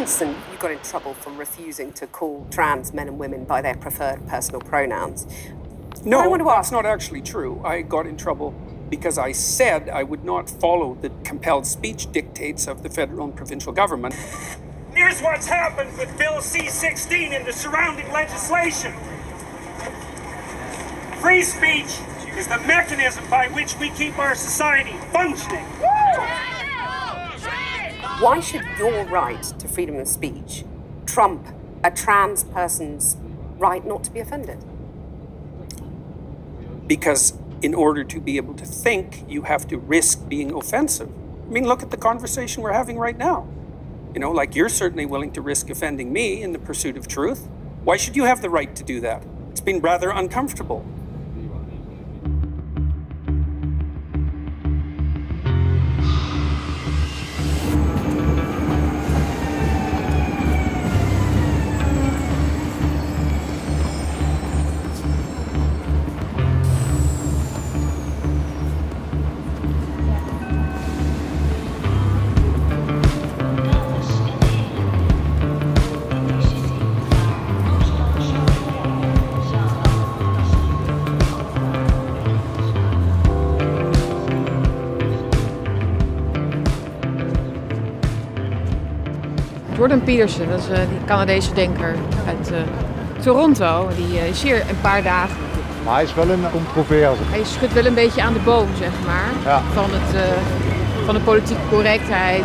Johnson, you got in trouble for refusing to call trans men and women by their preferred personal pronouns. No, that's not actually true. I got in trouble because I said I would not follow the compelled speech dictates of the federal and provincial government. Here's what's happened with Bill C-16 and the surrounding legislation. Free speech is the mechanism by which we keep our society functioning. Why should your right to freedom of speech trump a trans person's right not to be offended? Because in order to be able to think, you have to risk being offensive. I mean, look at the conversation we're having right now. You know, like you're certainly willing to risk offending me in the pursuit of truth. Why should you have the right to do that? It's been rather uncomfortable. Jordan Peterson, dat is die Canadese denker uit Toronto. Die is hier een paar dagen. Maar hij is wel een controverse. Hij schudt wel een beetje aan de boom, zeg maar, ja. Van de politieke correctheid.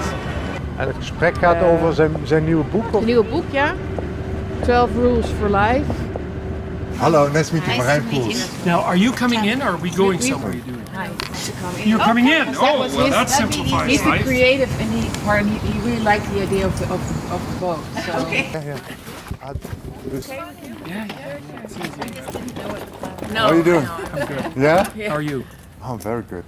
En het gesprek gaat over zijn nieuwe boek? Zijn nieuwe boek, ja. 12 Rules for Life. Hallo, nice to meet you, Marijn, Poels. Now, are you coming in or are we going somewhere? Hi. You're coming in? Oh, well, that simplifies He's the life. creative and he really liked the idea of the boat. So. Okay. Ja. Dus... Yeah. It's easy. No. How are you doing? I'm good. Yeah? How are you? Oh, very good,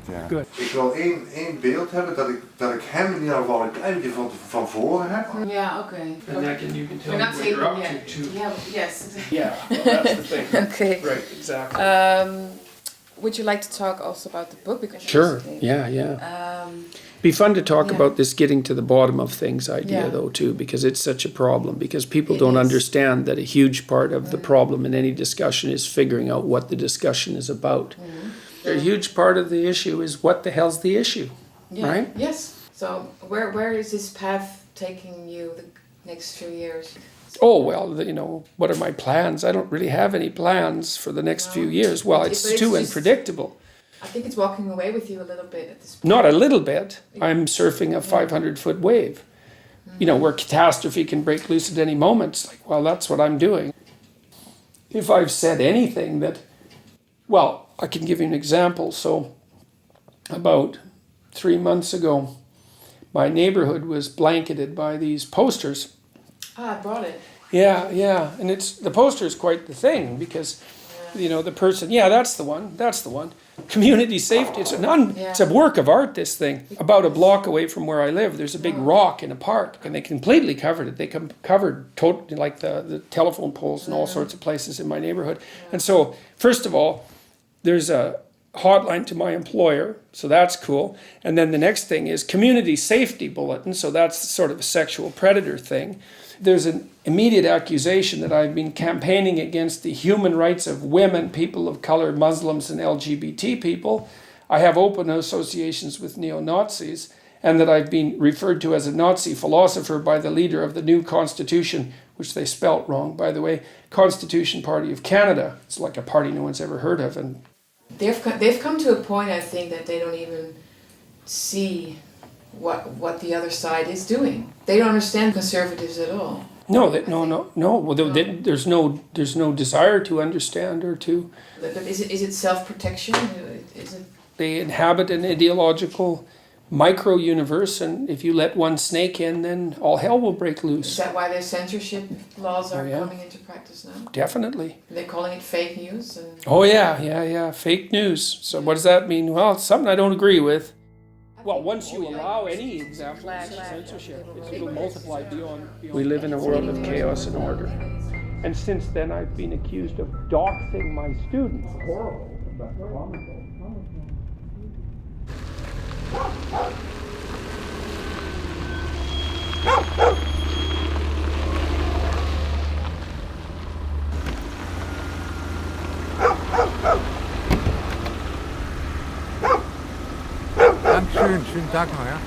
yeah. Good. Ik wil één beeld hebben dat ik hem in ieder geval een klein beetje van voren heb. Yeah, okay. And you can tell We're me not what you're up yet. to. Yeah, yes. Yeah, well, that's the thing. Okay. Right, exactly. Would you like to talk also about the book? Because Sure, yeah. Be fun to talk about this getting to the bottom of things idea, though, too, because it's such a problem, because people don't understand that a huge part of the problem in any discussion is figuring out what the discussion is about. A huge part of the issue is what the hell's the issue, right? Yes. So where is this path taking you the next few years? Oh, well, you know, what are my plans? I don't really have any plans for the next few years. Well, it's too unpredictable. I think it's walking away with you a little bit at this point. Not a little bit. I'm surfing a 500-foot wave, you know, where catastrophe can break loose at any moment. It's like, well, that's what I'm doing. If I've said anything that, well, I can give you an example. So about 3 months ago, my neighborhood was blanketed by these posters. I brought it. Yeah. And the poster is quite the thing because, you know, the person, that's the one. Community safety, it's a work of art, this thing. About a block away from where I live, there's a big rock in a park, and they completely covered it. They covered totally, like the telephone poles and all sorts of places in my neighborhood. And so, first of all, there's a hotline to my employer, so that's cool. And then the next thing is community safety bulletin, so that's sort of a sexual predator thing. There's an immediate accusation that I've been campaigning against the human rights of women, people of color, Muslims, and LGBT people. I have open associations with neo-Nazis, and that I've been referred to as a Nazi philosopher by the leader of the new Constitution, which they spelt wrong, by the way, Constitution Party of Canada. It's like a party no one's ever heard of. And they've come to a point, I think, that they don't even see what the other side is doing. They don't understand conservatives at all. No. Well, there's no desire to understand or to. But is it self-protection? Is it? They inhabit an ideological micro-universe, and if you let one snake in, then all hell will break loose. Is that why their censorship laws are coming into practice now? Definitely. They're calling it fake news. Oh yeah, fake news. So what does that mean? Well, it's something I don't agree with. Well, once you allow any example of censorship, it'll multiply beyond. We live in a world of chaos and order. And since then, I've been accused of doxing my students. Horrible, but comical. schön. Schönen Tag noch, ja.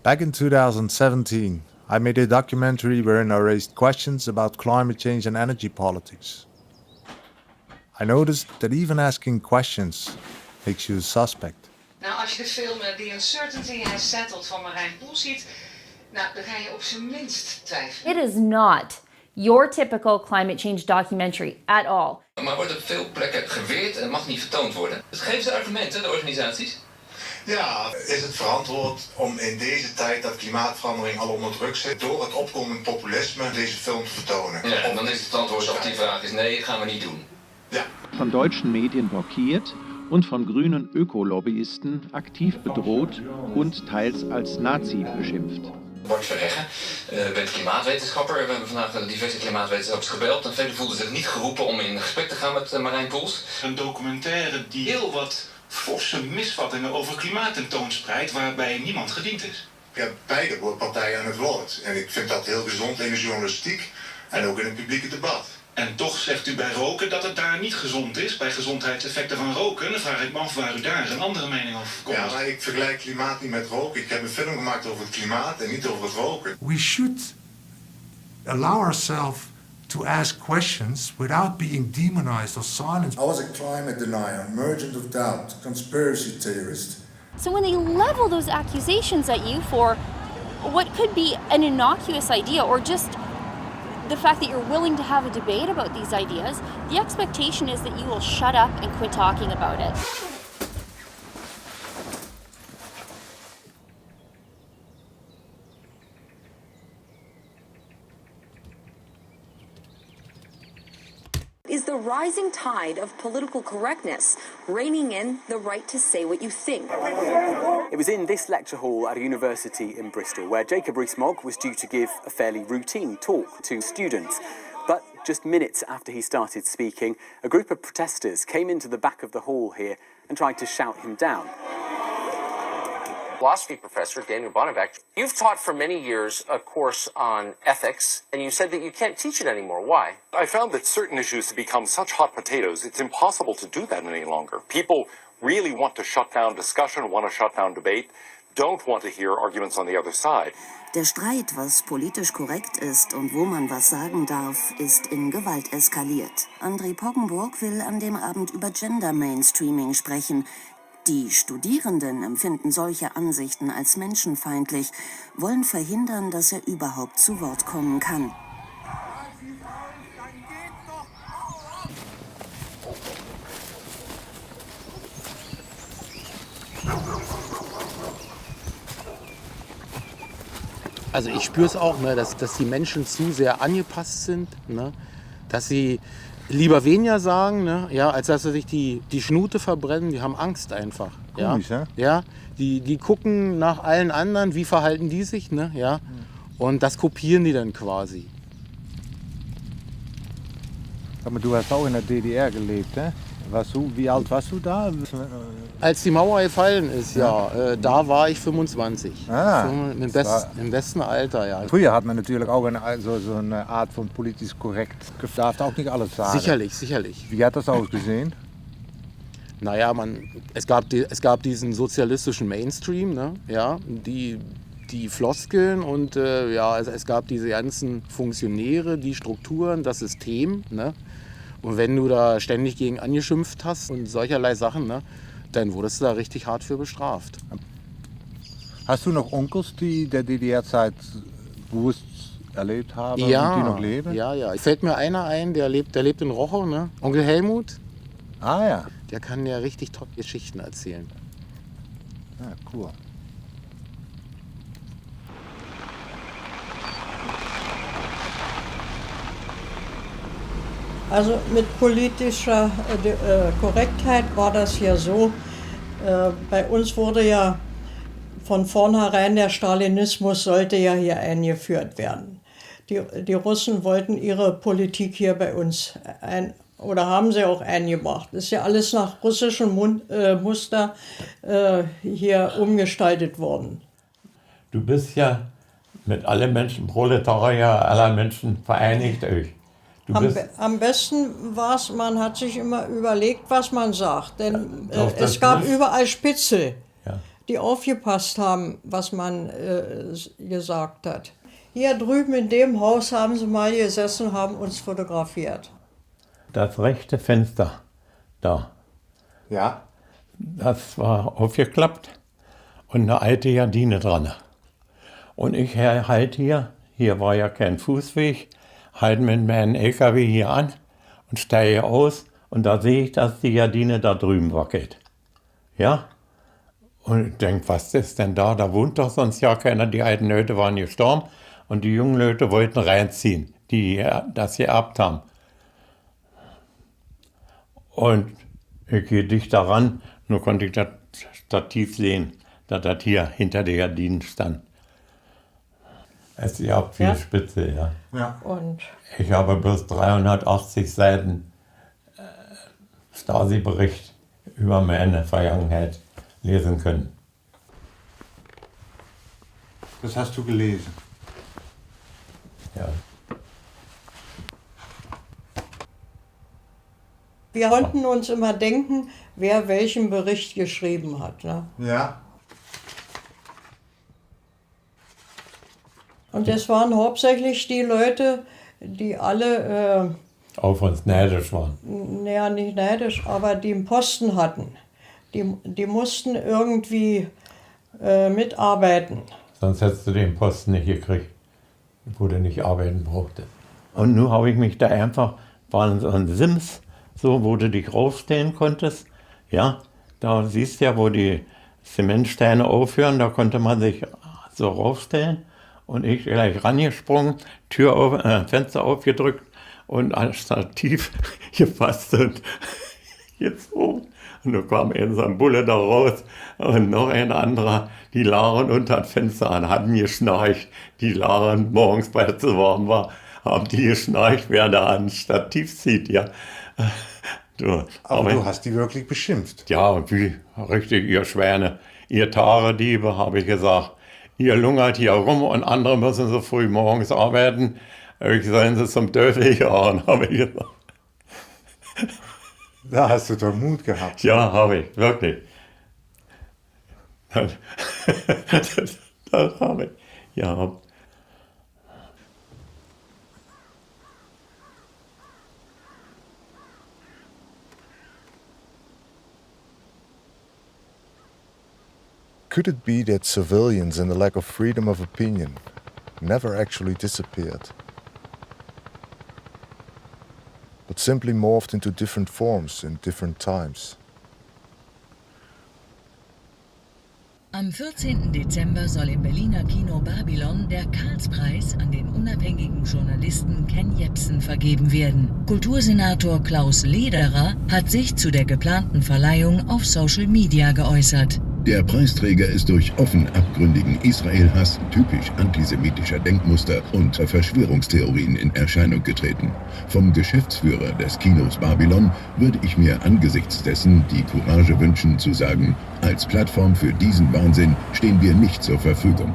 Back in 2017, I made a documentary wherein I raised questions about climate change and energy politics. I noticed that even asking questions makes you a suspect. Nou, als je de film The Uncertainty Has Settled van Marijn Poels ziet, nou, dan ga je op zijn minst twijfelen. It is not your typical climate change documentary at all. Maar wordt op veel plekken geweerd en mag niet vertoond worden. Dus geven ze argumenten, de organisaties? Ja, is het verantwoord om in deze tijd dat klimaatverandering al onder druk zit, door het opkomend populisme deze film te vertonen? Ja, en dan is het antwoord op die vraag is nee, gaan we niet doen. Ja. Von deutschen Medien blockiert und von grünen Ökolobbyisten aktiv bedroht und teils als Nazi beschimpft. Bart Verreggen, bent klimaatwetenschapper. We hebben vandaag diverse klimaatwetenschappers gebeld en velen voelden zich niet geroepen om in gesprek te gaan met Marijn Poels. Een documentaire die heel wat forse misvattingen over klimaat tentoonspreidt, waarbij niemand gediend is. Ja, beide partijen aan het woord. En ik vind dat heel gezond in de journalistiek en ook in het publieke debat. En toch zegt u bij roken dat het daar niet gezond is, bij gezondheidseffecten van roken. Dan vraag ik me af waar u daar een andere mening over komt. Ja, maar ik vergelijk klimaat niet met roken. Ik heb een film gemaakt over het klimaat en niet over het roken. We should allow ourselves to ask questions without being demonized or silenced. I was a climate denier, merchant of doubt, conspiracy theorist. So when they level those accusations at you for what could be an innocuous idea or just the fact that you're willing to have a debate about these ideas, the expectation is that you will shut up and quit talking about it. Is the rising tide of political correctness reining in the right to say what you think? It was in this lecture hall at a university in Bristol where Jacob Rees-Mogg was due to give a fairly routine talk to students. But just minutes after he started speaking, a group of protesters came into the back of the hall here and tried to shout him down. Philosophy professor Daniel Bonnebeck, you've taught for many years a course on ethics, and you said that you can't teach it anymore. Why? I found that certain issues have become such hot potatoes, it's impossible to do that any longer. People really want to shut down discussion, want to shut down debate, don't want to hear arguments on the other side. Der Streit, was politisch korrekt ist und wo man was sagen darf, ist in Gewalt eskaliert. André Poggenburg will an dem Abend über Gender Mainstreaming sprechen. Die Studierenden empfinden solche Ansichten als menschenfeindlich, wollen verhindern, dass er überhaupt zu Wort kommen kann. Also ich spüre es auch, ne, dass die Menschen zu sehr angepasst sind, ne, dass sie lieber weniger sagen, ne, ja, als dass sie sich die Schnute verbrennen. Die haben Angst einfach. Komisch, ja? Ja, die gucken nach allen anderen, wie verhalten die sich, ne, ja, und das kopieren die dann quasi. Aber du hast auch in der DDR gelebt, hè? Wie alt warst du da? Als die Mauer gefallen ist, ja, da war ich 25. Im besten Alter, ja. Früher hat man natürlich auch so eine Art von politisch korrekt. Darf auch nicht alles sagen. Sicherlich. Wie hat das ausgesehen? Naja, es gab diesen sozialistischen Mainstream, ne, ja, die Floskeln und ja, es gab diese ganzen Funktionäre, die Strukturen, das System, ne. Und wenn du da ständig gegen angeschimpft hast und solcherlei Sachen, ne, dann wurdest du da richtig hart für bestraft. Hast du noch Onkels, die der DDR-Zeit bewusst erlebt haben und die noch leben? Ja. Fällt mir einer ein, der lebt in Rochow, ne? Onkel Helmut. Ah ja. Der kann ja richtig tolle Geschichten erzählen. Ja, cool. Also mit politischer Korrektheit war das ja so, bei uns wurde ja von vornherein der Stalinismus sollte ja hier eingeführt werden. Die Russen wollten ihre Politik hier bei uns Oder haben sie auch eingebracht. Ist ja alles nach russischem Muster hier umgestaltet worden. Du bist ja mit allen Menschen, Proletarier aller Menschen vereinigt euch. Am besten war es, man hat sich immer überlegt, was man sagt. Denn es gab überall Spitzel, die aufgepasst haben, was man gesagt hat. Hier drüben in dem Haus haben sie mal gesessen und haben uns fotografiert. Das rechte Fenster da. Ja. Das war aufgeklappt und eine alte Gardine dran. Und ich halte hier war ja kein Fußweg, halte mit meinem LKW hier an und steige aus und da sehe ich, dass die Gardine da drüben wackelt. Ja? Und ich denke, was ist denn da? Da wohnt doch sonst ja keiner. Die alten Leute waren gestorben und die jungen Leute wollten reinziehen, die das geerbt haben. Und ich gehe dichter ran, nur konnte ich das Stativ sehen, dass das hier hinter der Gardine stand. Es ist ja viel Spitze, ja. Und ich habe bloß 380 Seiten Stasi-Bericht über meine Vergangenheit lesen können. Das hast du gelesen? Ja. Wir konnten uns immer denken, wer welchen Bericht geschrieben hat. Ne? Ja. Und das waren hauptsächlich die Leute, die alle... auf uns neidisch waren. Naja, nicht neidisch, aber die einen Posten hatten. Die mussten irgendwie mitarbeiten. Sonst hättest du den Posten nicht gekriegt, wo du nicht arbeiten brauchte. Und nun habe ich mich da einfach, war so ein Sims, so, wo du dich raufstellen konntest. Ja, da siehst du ja, wo die Zementsteine aufhören, da konnte man sich so raufstellen. Und ich gleich rangesprungen, Tür auf, Fenster aufgedrückt und als Stativ gefasst und gezogen. Und da kam so ein Bulle da raus und noch ein anderer, die lagen unter das Fenster an, hatten geschnarcht. Die lagen morgens, weil es so warm war, haben die geschnarcht, wer da an Stativ zieht, ja. Aber du hast die wirklich beschimpft. Ja, wie richtig, ihr Schwäne, ihr Tarediebe, habe ich gesagt. Ihr lungert hier rum und andere müssen so früh morgens arbeiten. Ich sollen sie zum Teufel jagen, habe ich gesagt. Da hast du doch Mut gehabt. Ja, habe ich, wirklich. Das habe ich, ja. Could it be that civilians and the lack of freedom of opinion never actually disappeared, but simply morphed into different forms in different times? Am 14. Dezember soll im Berliner Kino Babylon der Karlspreis an den unabhängigen Journalisten Ken Jebsen vergeben werden. Kultursenator Klaus Lederer hat sich zu der geplanten Verleihung auf Social Media geäußert. Der Preisträger ist durch offen abgründigen Israel-Hass, typisch antisemitischer Denkmuster und Verschwörungstheorien in Erscheinung getreten. Vom Geschäftsführer des Kinos Babylon würde ich mir angesichts dessen die Courage wünschen zu sagen, als Plattform für diesen Wahnsinn stehen wir nicht zur Verfügung.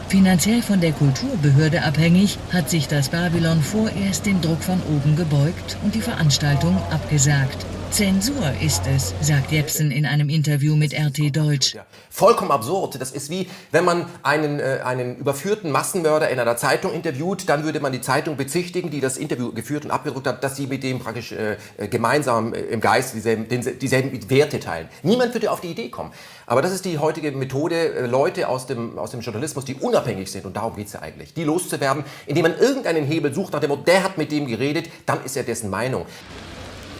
Finanziell von der Kulturbehörde abhängig, hat sich das Babylon vorerst dem Druck von oben gebeugt und die Veranstaltung abgesagt. Zensur ist es, sagt Jebsen in einem Interview mit RT Deutsch. Ja, vollkommen absurd. Das ist wie, wenn man einen überführten Massenmörder in einer Zeitung interviewt, dann würde man die Zeitung bezichtigen, die das Interview geführt und abgedruckt hat, dass sie mit dem praktisch gemeinsam im Geist dieselben Werte teilen. Niemand würde auf die Idee kommen. Aber das ist die heutige Methode, Leute aus dem Journalismus, die unabhängig sind, und darum geht es ja eigentlich, die loszuwerden, indem man irgendeinen Hebel sucht, nach dem Motto, der hat mit dem geredet, dann ist er dessen Meinung.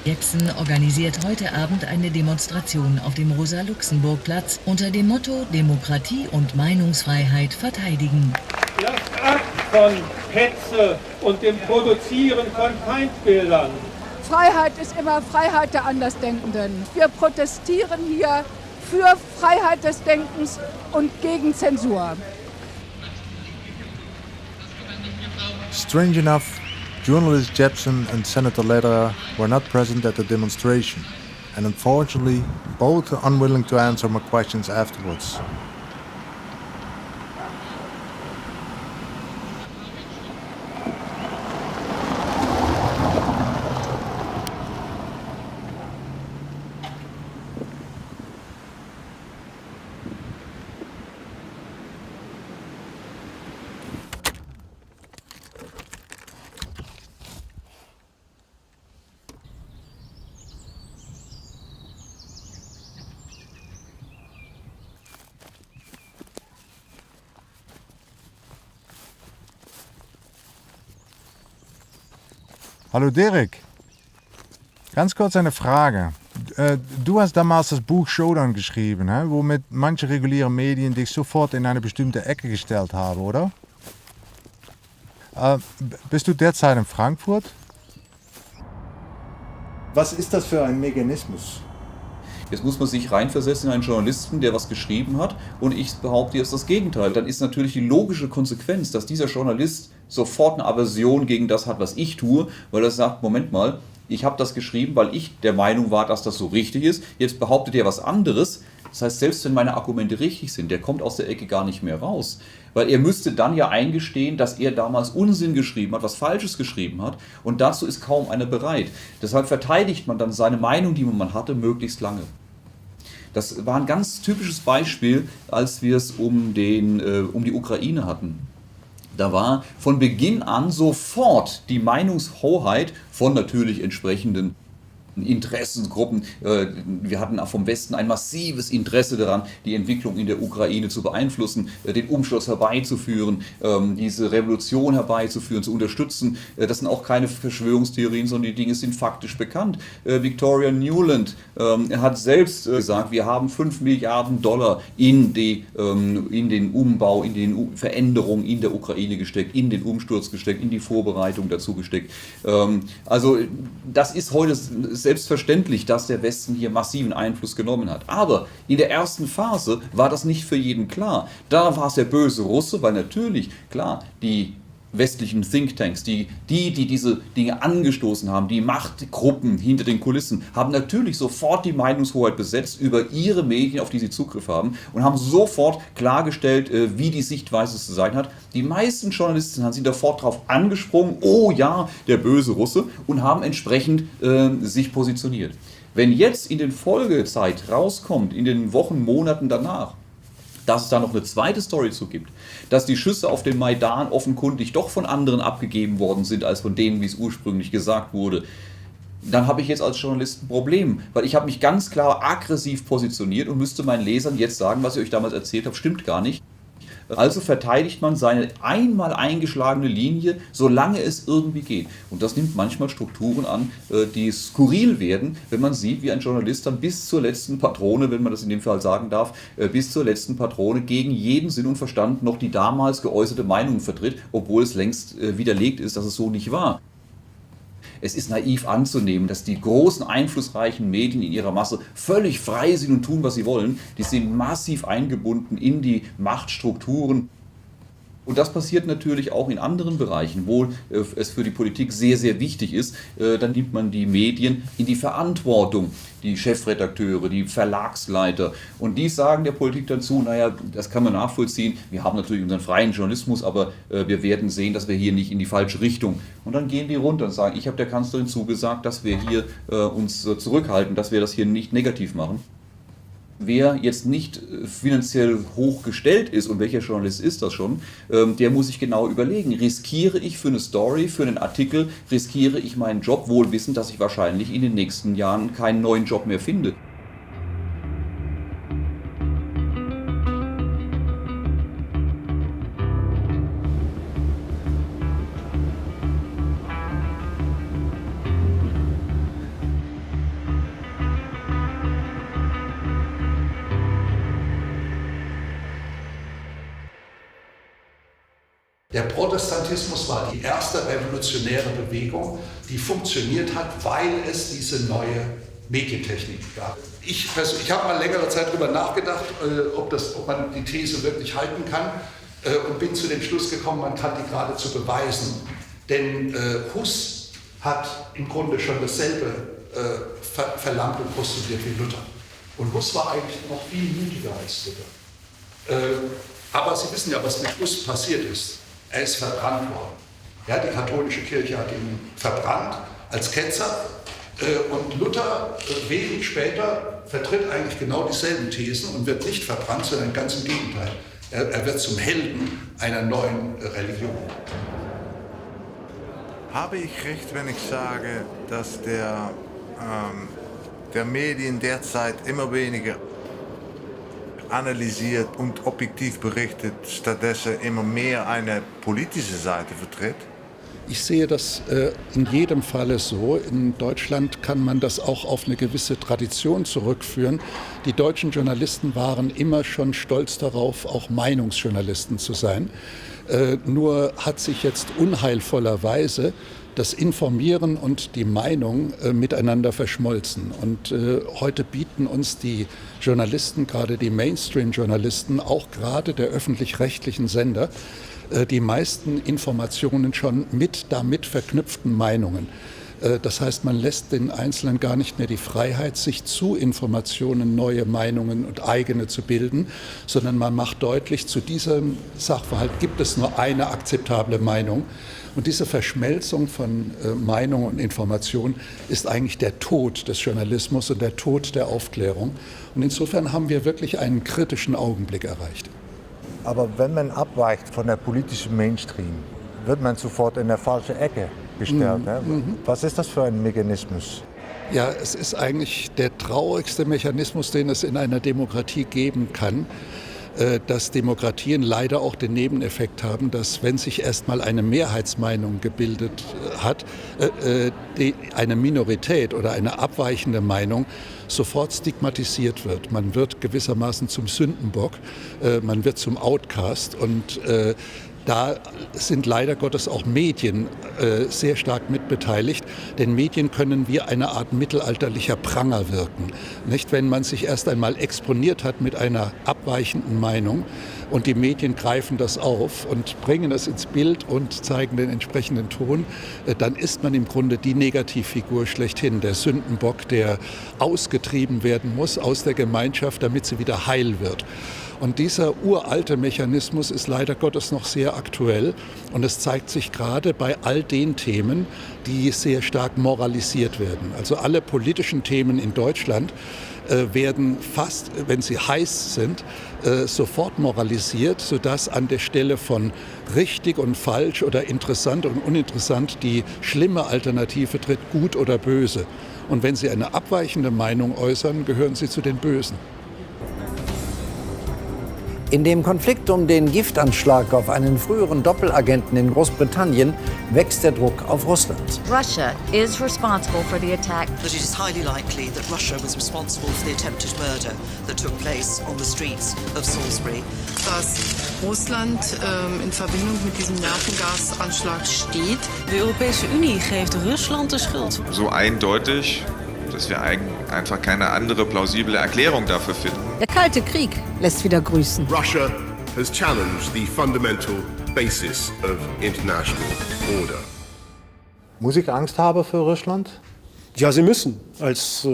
Jebsen organisiert heute Abend eine Demonstration auf dem Rosa-Luxemburg-Platz unter dem Motto Demokratie und Meinungsfreiheit verteidigen. Lasst ab von Hetze und dem Produzieren von Feindbildern. Freiheit ist immer Freiheit der Andersdenkenden. Wir protestieren hier für Freiheit des Denkens und gegen Zensur. Strange enough, Journalist Jepsen and Senator Lederer were not present at the demonstration, and unfortunately, both are unwilling to answer my questions afterwards. Hallo Dirk, ganz kurz eine Frage. Du hast damals das Buch Showdown geschrieben, womit manche reguläre Medien dich sofort in eine bestimmte Ecke gestellt haben, oder? Bist du derzeit in Frankfurt? Was ist das für ein Mechanismus? Jetzt muss man sich reinversetzen in einen Journalisten, der was geschrieben hat, und ich behaupte jetzt das Gegenteil. Dann ist natürlich die logische Konsequenz, dass dieser Journalist sofort eine Aversion gegen das hat, was ich tue, weil er sagt, Moment mal, ich habe das geschrieben, weil ich der Meinung war, dass das so richtig ist. Jetzt behauptet er was anderes. Das heißt, selbst wenn meine Argumente richtig sind, der kommt aus der Ecke gar nicht mehr raus. Weil er müsste dann ja eingestehen, dass er damals Unsinn geschrieben hat, was Falsches geschrieben hat. Und dazu ist kaum einer bereit. Deshalb verteidigt man dann seine Meinung, die man hatte, möglichst lange. Das war ein ganz typisches Beispiel, als wir es um die Ukraine hatten. Da war von Beginn an sofort die Meinungshoheit von natürlich entsprechenden Interessengruppen. Wir hatten auch vom Westen ein massives Interesse daran, die Entwicklung in der Ukraine zu beeinflussen, den Umschluss herbeizuführen, diese Revolution herbeizuführen, zu unterstützen. Das sind auch keine Verschwörungstheorien, sondern die Dinge sind faktisch bekannt. Victoria Nuland hat selbst gesagt, wir haben $5 Milliarden in den Umbau, in die Veränderung in der Ukraine gesteckt, in den Umsturz gesteckt, in die Vorbereitung dazu gesteckt. Also das ist heute selbstverständlich, dass der Westen hier massiven Einfluss genommen hat. Aber in der ersten Phase war das nicht für jeden klar. Da war es der böse Russe, weil natürlich, klar, die westlichen Thinktanks, die diese Dinge angestoßen haben, die Machtgruppen hinter den Kulissen, haben natürlich sofort die Meinungshoheit besetzt über ihre Medien, auf die sie Zugriff haben, und haben sofort klargestellt, wie die Sichtweise zu sein hat. Die meisten Journalisten sind sofort darauf angesprungen, oh ja, der böse Russe, und haben entsprechend sich positioniert. Wenn jetzt in den Folgezeit rauskommt, in den Wochen, Monaten danach, dass es da noch eine zweite Story zu gibt, dass die Schüsse auf den Maidan offenkundig doch von anderen abgegeben worden sind, als von denen, wie es ursprünglich gesagt wurde, dann habe ich jetzt als Journalist ein Problem, weil ich habe mich ganz klar aggressiv positioniert und müsste meinen Lesern jetzt sagen, was ich euch damals erzählt habe, stimmt gar nicht. Also verteidigt man seine einmal eingeschlagene Linie, solange es irgendwie geht. Und das nimmt manchmal Strukturen an, die skurril werden, wenn man sieht, wie ein Journalist dann bis zur letzten Patrone, wenn man das in dem Fall sagen darf, bis zur letzten Patrone gegen jeden Sinn und Verstand noch die damals geäußerte Meinung vertritt, obwohl es längst widerlegt ist, dass es so nicht war. Es ist naiv anzunehmen, dass die großen, einflussreichen Medien in ihrer Masse völlig frei sind und tun, was sie wollen. Die sind massiv eingebunden in die Machtstrukturen. Und das passiert natürlich auch in anderen Bereichen, wo es für die Politik sehr, sehr wichtig ist. Dann nimmt man die Medien in die Verantwortung, die Chefredakteure, die Verlagsleiter. Und die sagen der Politik dann zu, naja, das kann man nachvollziehen. Wir haben natürlich unseren freien Journalismus, aber wir werden sehen, dass wir hier nicht in die falsche Richtung. Und dann gehen die runter und sagen, ich habe der Kanzlerin zugesagt, dass wir hier uns zurückhalten, dass wir das hier nicht negativ machen. Wer jetzt nicht finanziell hochgestellt ist, und welcher Journalist ist das schon, der muss sich genau überlegen, riskiere ich für eine Story, für einen Artikel, riskiere ich meinen Job, wohl wissend, dass ich wahrscheinlich in den nächsten Jahren keinen neuen Job mehr finde. Der Protestantismus war die erste revolutionäre Bewegung, die funktioniert hat, weil es diese neue Medientechnik gab. Ich habe mal längere Zeit darüber nachgedacht, ob man die These wirklich halten kann, und bin zu dem Schluss gekommen, man kann die geradezu beweisen. Denn Hus hat im Grunde schon dasselbe verlangt und postuliert wie Luther. Und Hus war eigentlich noch viel mutiger als Luther. Aber Sie wissen ja, was mit Hus passiert ist. Er ist verbrannt worden. Ja, die katholische Kirche hat ihn verbrannt als Ketzer. Und Luther, wenig später, vertritt eigentlich genau dieselben Thesen und wird nicht verbrannt, sondern ganz im Gegenteil. Er wird zum Helden einer neuen Religion. Habe ich recht, wenn ich sage, dass der Medien derzeit immer weniger analysiert und objektiv berichtet, stattdessen immer mehr eine politische Seite vertritt? Ich sehe das in jedem Falle so. In Deutschland kann man das auch auf eine gewisse Tradition zurückführen. Die deutschen Journalisten waren immer schon stolz darauf, auch Meinungsjournalisten zu sein. Nur hat sich jetzt unheilvollerweise das Informieren und die Meinung miteinander verschmolzen. Und heute bieten uns die Journalisten, gerade die Mainstream-Journalisten, auch gerade der öffentlich-rechtlichen Sender, die meisten Informationen schon mit damit verknüpften Meinungen. Das heißt, man lässt den Einzelnen gar nicht mehr die Freiheit, sich zu Informationen, neue Meinungen und eigene zu bilden, sondern man macht deutlich, zu diesem Sachverhalt gibt es nur eine akzeptable Meinung. Und diese Verschmelzung von Meinung und Information ist eigentlich der Tod des Journalismus und der Tod der Aufklärung. Und insofern haben wir wirklich einen kritischen Augenblick erreicht. Aber wenn man abweicht von der politischen Mainstream, wird man sofort in der falschen Ecke gestellt. Was ist das für ein Mechanismus? Ja, es ist eigentlich der traurigste Mechanismus, den es in einer Demokratie geben kann, dass Demokratien leider auch den Nebeneffekt haben, dass, wenn sich erstmal eine Mehrheitsmeinung gebildet hat, eine Minorität oder eine abweichende Meinung sofort stigmatisiert wird. Man wird gewissermaßen zum Sündenbock, man wird zum Outcast und da sind leider Gottes auch Medien sehr stark mitbeteiligt, denn Medien können wie eine Art mittelalterlicher Pranger wirken. Nicht, wenn man sich erst einmal exponiert hat mit einer abweichenden Meinung und die Medien greifen das auf und bringen das ins Bild und zeigen den entsprechenden Ton, dann ist man im Grunde die Negativfigur schlechthin, der Sündenbock, der ausgetrieben werden muss aus der Gemeinschaft, damit sie wieder heil wird. Und dieser uralte Mechanismus ist leider Gottes noch sehr aktuell und es zeigt sich gerade bei all den Themen, die sehr stark moralisiert werden. Also alle politischen Themen in Deutschland werden fast, wenn sie heiß sind, sofort moralisiert, sodass an der Stelle von richtig und falsch oder interessant und uninteressant die schlimme Alternative tritt, gut oder böse. Und wenn Sie eine abweichende Meinung äußern, gehören Sie zu den Bösen. In dem Konflikt um den Giftanschlag auf einen früheren Doppelagenten in Großbritannien wächst der Druck auf Russland. Russia is responsible for the attack. That it is highly likely that Russia was responsible for the attempted murder that took place on the streets of Salisbury. Dass Russland in Verbindung mit diesem Nervengasanschlag steht. De Europese Unie geeft Rusland de Schuld. So eindeutig, dass wir einfach keine andere plausible Erklärung dafür finden. Der Kalte Krieg lässt wieder grüßen. Russia has challenged the fundamental basis of international order. Muss ich Angst haben für Russland? Ja, Sie müssen. Als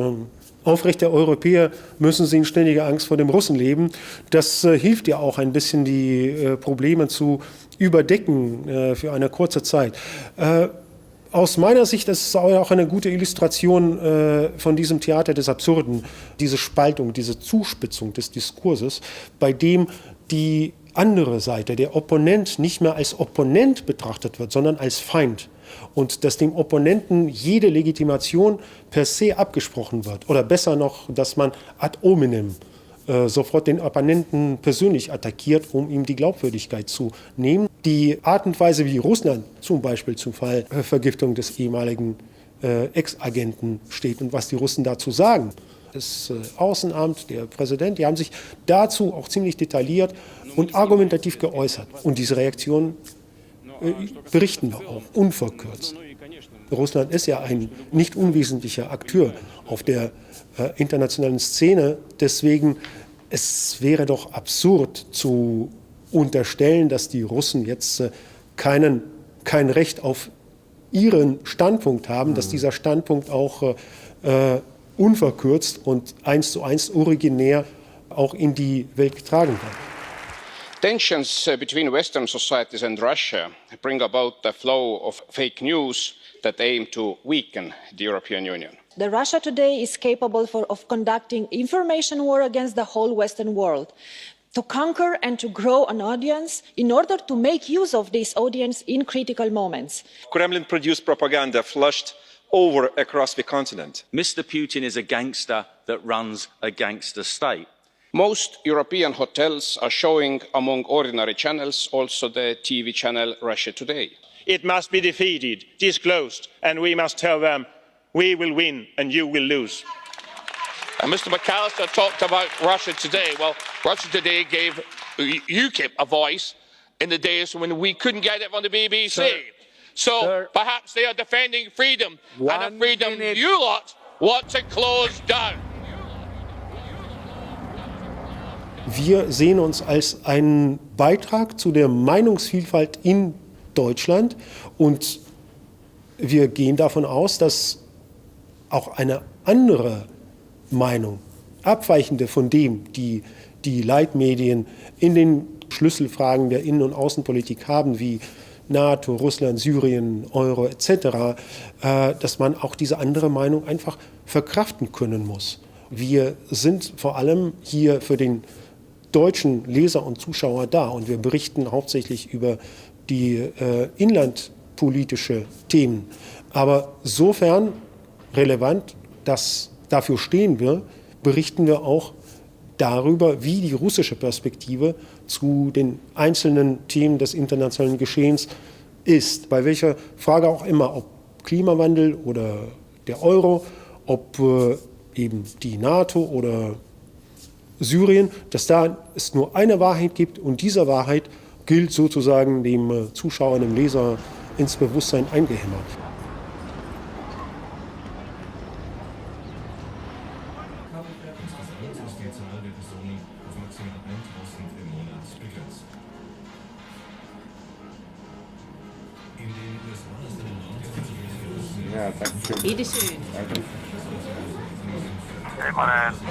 aufrechter Europäer müssen Sie in ständiger Angst vor dem Russen leben. Das hilft ja auch ein bisschen, die Probleme zu überdecken für eine kurze Zeit. Aus meiner Sicht ist es auch eine gute Illustration von diesem Theater des Absurden, diese Spaltung, diese Zuspitzung des Diskurses, bei dem die andere Seite, der Opponent, nicht mehr als Opponent betrachtet wird, sondern als Feind. Und dass dem Opponenten jede Legitimation per se abgesprochen wird. Oder besser noch, dass man ad hominem sofort den Opponenten persönlich attackiert, um ihm die Glaubwürdigkeit zu nehmen. Die Art und Weise, wie Russland zum Beispiel zum Fall Vergiftung des ehemaligen Ex-Agenten steht und was die Russen dazu sagen. Das Außenamt, der Präsident, die haben sich dazu auch ziemlich detailliert und argumentativ geäußert. Und diese Reaktionen berichten wir auch unverkürzt. Russland ist ja ein nicht unwesentlicher Akteur auf der internationalen Szene. Deswegen, es wäre doch absurd zu unterstellen, dass die Russen jetzt kein Recht auf ihren Standpunkt haben, dass dieser Standpunkt auch unverkürzt und 1:1 originär auch in die Welt getragen wird. Tensions between Western societies and Russia bring about the flow of fake news that aim to weaken the European Union. The Russia today is capable of conducting information war against the whole Western world, to conquer and to grow an audience in order to make use of this audience in critical moments. Kremlin-produced propaganda flushed over across the continent. Mr. Putin is a gangster that runs a gangster state. Most European hotels are showing, among ordinary channels, also the TV channel Russia Today. It must be defeated, disclosed, and we must tell them, we will win and you will lose. Mr. McAllister talked about Russia Today. Well, Russia Today gave UKIP a voice in the days when we couldn't get it on the BBC. So perhaps they are defending freedom, and a freedom you lot want to close down. Wir sehen uns als einen Beitrag zu der Meinungsvielfalt in Deutschland und wir gehen davon aus, dass auch eine andere Meinung, abweichende von dem, die Leitmedien in den Schlüsselfragen der Innen- und Außenpolitik haben, wie NATO, Russland, Syrien, Euro etc., dass man auch diese andere Meinung einfach verkraften können muss. Wir sind vor allem hier für den deutschen Leser und Zuschauer da und wir berichten hauptsächlich über die inlandpolitische Themen. Aber sofern relevant, dass dafür stehen wir, berichten wir auch darüber, wie die russische Perspektive zu den einzelnen Themen des internationalen Geschehens ist. Bei welcher Frage auch immer, ob Klimawandel oder der Euro, ob eben die NATO oder Syrien, dass da es nur eine Wahrheit gibt und diese Wahrheit gilt sozusagen dem Zuschauer, dem Leser ins Bewusstsein eingehämmert. Ja, danke schön. Bitteschön. Danke.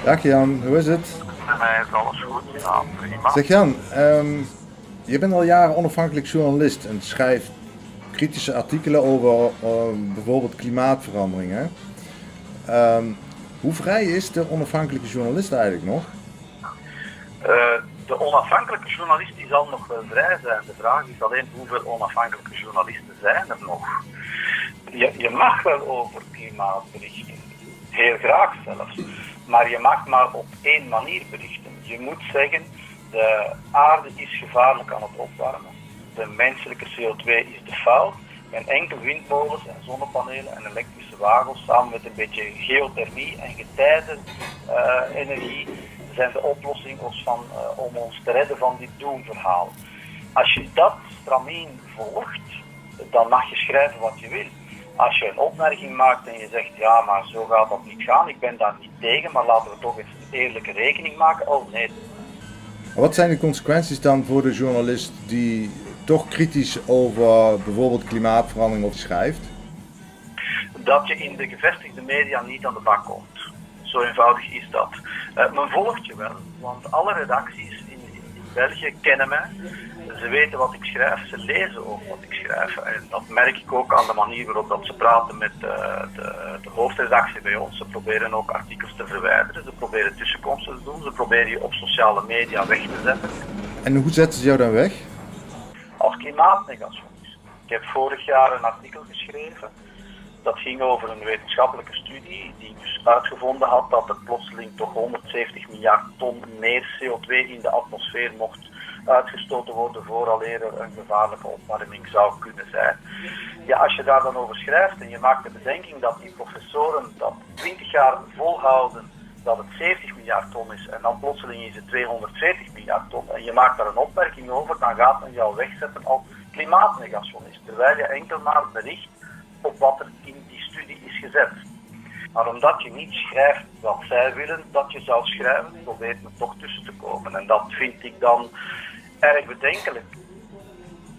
Dag Jan, hoe is het? Bij mij is alles goed, ja, prima. Zeg Jan, je bent al jaren onafhankelijk journalist en schrijft kritische artikelen over bijvoorbeeld klimaatverandering. Hè? Hoe vrij is de onafhankelijke journalist eigenlijk nog? De onafhankelijke journalist die zal nog wel vrij zijn. De vraag is alleen hoeveel onafhankelijke journalisten zijn er nog. Je mag wel over klimaat berichten, heel graag zelfs, maar je mag maar op één manier berichten. Je moet zeggen, de aarde is gevaarlijk aan het opwarmen, de menselijke CO2 is de fout en enkel windmolens en zonnepanelen en elektrische wagens samen met een beetje geothermie en getijdenenergie zijn de oplossing om ons te redden van dit doemverhaal. Als je dat stramien volgt, dan mag je schrijven wat je wil. Als je een opmerking maakt en je zegt, ja, maar zo gaat dat niet gaan, ik ben daar niet tegen, maar laten we toch eens een eerlijke rekening maken. Oh nee. Wat zijn de consequenties dan voor de journalist die toch kritisch over bijvoorbeeld klimaatverandering schrijft? Dat je in de gevestigde media niet aan de bak komt. Zo eenvoudig is dat. Men volgt je wel, want alle redacties in België kennen mij. Ze weten wat ik schrijf, ze lezen ook wat ik schrijf. En dat merk ik ook aan de manier waarop dat ze praten met de hoofdredactie bij ons. Ze proberen ook artikels te verwijderen, ze proberen tussenkomsten te doen, ze proberen je op sociale media weg te zetten. En hoe zetten ze jou dan weg? Als klimaatnegationist. Ik heb vorig jaar een artikel geschreven. Dat ging over een wetenschappelijke studie die dus uitgevonden had dat er plotseling toch 170 miljard ton meer CO2 in de atmosfeer mocht uitgestoten worden vooraleer er een gevaarlijke opwarming zou kunnen zijn. Ja, als je daar dan over schrijft en je maakt de bedenking dat die professoren dat 20 jaar volhouden dat het 70 miljard ton is en dan plotseling is het 240 miljard ton en je maakt daar een opmerking over, dan gaat men jou wegzetten als klimaatnegationist, terwijl je enkel maar bericht op wat er in die studie is gezet. Maar omdat je niet schrijft wat zij willen dat je zou schrijven, probeert men toch tussen te komen. En dat vind ik dan erg bedenkelijk.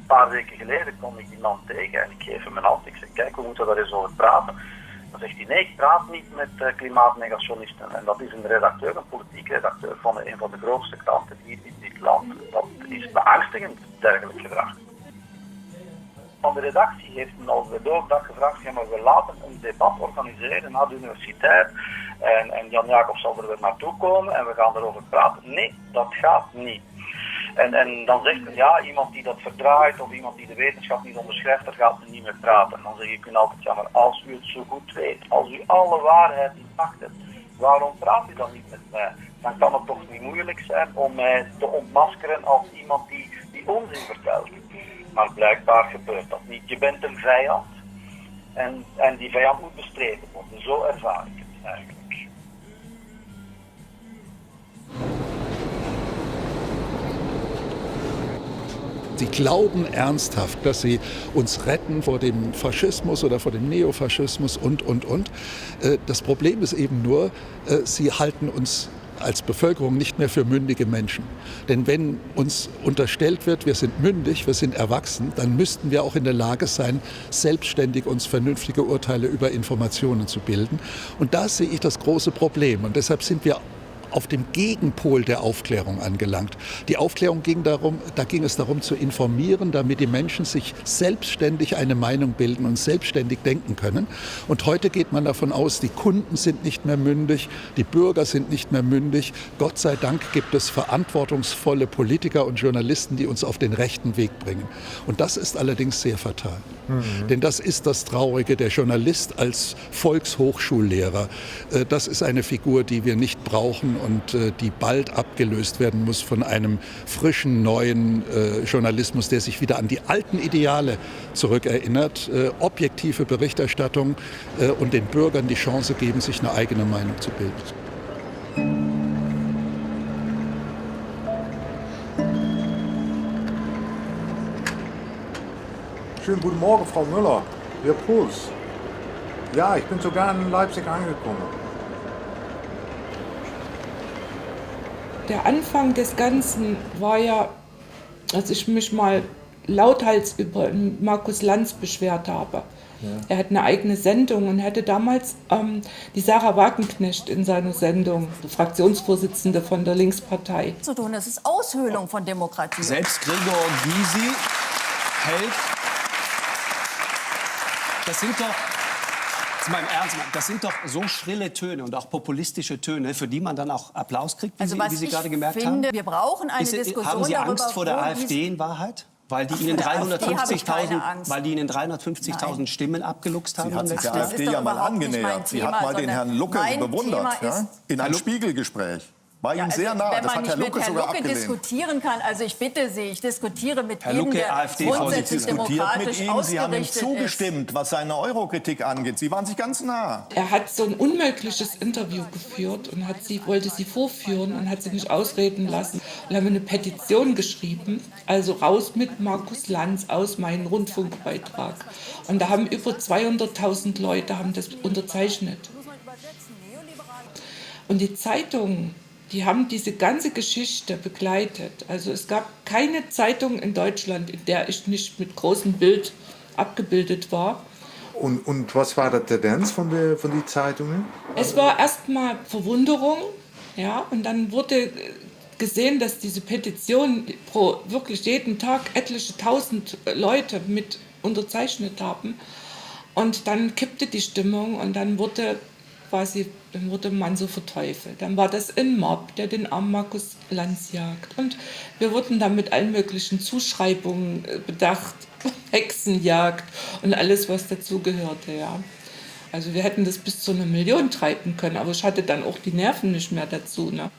Een paar weken geleden kom ik die man tegen en ik geef hem een hand. Ik zeg, kijk, we moeten daar eens over praten. Dan zegt hij, nee, ik praat niet met klimaatnegationisten. En dat is een redacteur, een politiek redacteur van een van de grootste kranten hier in dit land. Dat is beangstigend, dergelijk gedrag. Van de redactie heeft men al de doordag gevraagd, ja, maar we laten een debat organiseren na de universiteit. En Jan Jacob zal er weer naartoe komen en we gaan erover praten. Nee, dat gaat niet. En dan zegt men, ja, iemand die dat verdraait of iemand die de wetenschap niet onderschrijft, daar gaat men niet meer praten. En dan zeg ik u altijd, ja, maar als u het zo goed weet, als u alle waarheid intact hebt, waarom praat u dan niet met mij? Dan kan het toch niet moeilijk zijn om mij te ontmaskeren als iemand die onzin vertelt. Maar blijkbaar gebeurt dat niet. Je bent een vijand en die vijand moet bestreden worden. Zo ervaar ik het eigenlijk. Sie glauben ernsthaft, dass sie uns retten vor dem Faschismus oder vor dem Neofaschismus und. Das Problem ist eben nur, sie halten uns als Bevölkerung nicht mehr für mündige Menschen. Denn wenn uns unterstellt wird, wir sind mündig, wir sind erwachsen, dann müssten wir auch in der Lage sein, selbstständig uns vernünftige Urteile über Informationen zu bilden. Und da sehe ich das große Problem. Und deshalb sind wir auf dem Gegenpol der Aufklärung angelangt. Die Aufklärung da ging es darum zu informieren, damit die Menschen sich selbstständig eine Meinung bilden und selbstständig denken können. Und heute geht man davon aus, die Kunden sind nicht mehr mündig, die Bürger sind nicht mehr mündig. Gott sei Dank gibt es verantwortungsvolle Politiker und Journalisten, die uns auf den rechten Weg bringen. Und das ist allerdings sehr fatal. Denn das ist das Traurige, der Journalist als Volkshochschullehrer. Das ist eine Figur, die wir nicht brauchen und die bald abgelöst werden muss von einem frischen, neuen Journalismus, der sich wieder an die alten Ideale zurückerinnert. Objektive Berichterstattung und den Bürgern die Chance geben, sich eine eigene Meinung zu bilden. Schönen guten Morgen, Frau Müller. Herr Poels. Ja, ich bin sogar in Leipzig angekommen. Der Anfang des Ganzen war ja, als ich mich mal lauthals über Markus Lanz beschwert habe. Ja. Er hat eine eigene Sendung und hatte damals die Sarah Wagenknecht in seiner Sendung, die Fraktionsvorsitzende von der Linkspartei. Zu tun, das ist Aushöhlung von Demokratie. Selbst Gregor Gysi hält. Das sind doch, mal im Ernst, das sind doch so schrille Töne und auch populistische Töne, für die man dann auch Applaus kriegt, wie Sie gerade gemerkt haben. Wir brauchen eine Diskussion Haben Sie darüber, Angst vor der AfD in Wahrheit? Weil die Ihnen 350.000 Stimmen abgeluchst haben? Sie hat sich der AfD ja mal angenähert. Sie hat mal den Herrn Lucke bewundert, ja? In einem Spiegelgespräch. War ihm sehr nah. Wenn Das man hat nicht Herr Lucke mit Herrn sogar Lucke abgelehnt. diskutieren kann, also ich bitte Sie, ich diskutiere mit Herr jedem, Lucke, der grundsätzlich demokratisch mit ihm. Sie haben ihm ausgerichtet zugestimmt, was seine Eurokritik angeht. Sie waren sich ganz nah. Er hat so ein unmögliches Interview geführt und wollte sie vorführen und hat sie nicht ausreden lassen. Und haben eine Petition geschrieben, also raus mit Markus Lanz aus meinem Rundfunkbeitrag. Und da haben über 200.000 Leute haben das unterzeichnet. Und die Zeitungen, die haben diese ganze Geschichte begleitet. Also es gab keine Zeitung in Deutschland, in der ich nicht mit großem Bild abgebildet war. Und was war die Tendenz von den Zeitungen? Es war erstmal Verwunderung, ja, und dann wurde gesehen, dass diese Petition wirklich jeden Tag etliche tausend Leute mit unterzeichnet haben. Und dann kippte die Stimmung und dann wurde man so verteufelt. Dann war das ein Mob, der den armen Markus Lanz jagt. Und wir wurden dann mit allen möglichen Zuschreibungen bedacht, Hexenjagd und alles, was dazugehörte. Ja. Also wir hätten das bis zu 1 Million treiben können, aber ich hatte dann auch die Nerven nicht mehr dazu. Ne?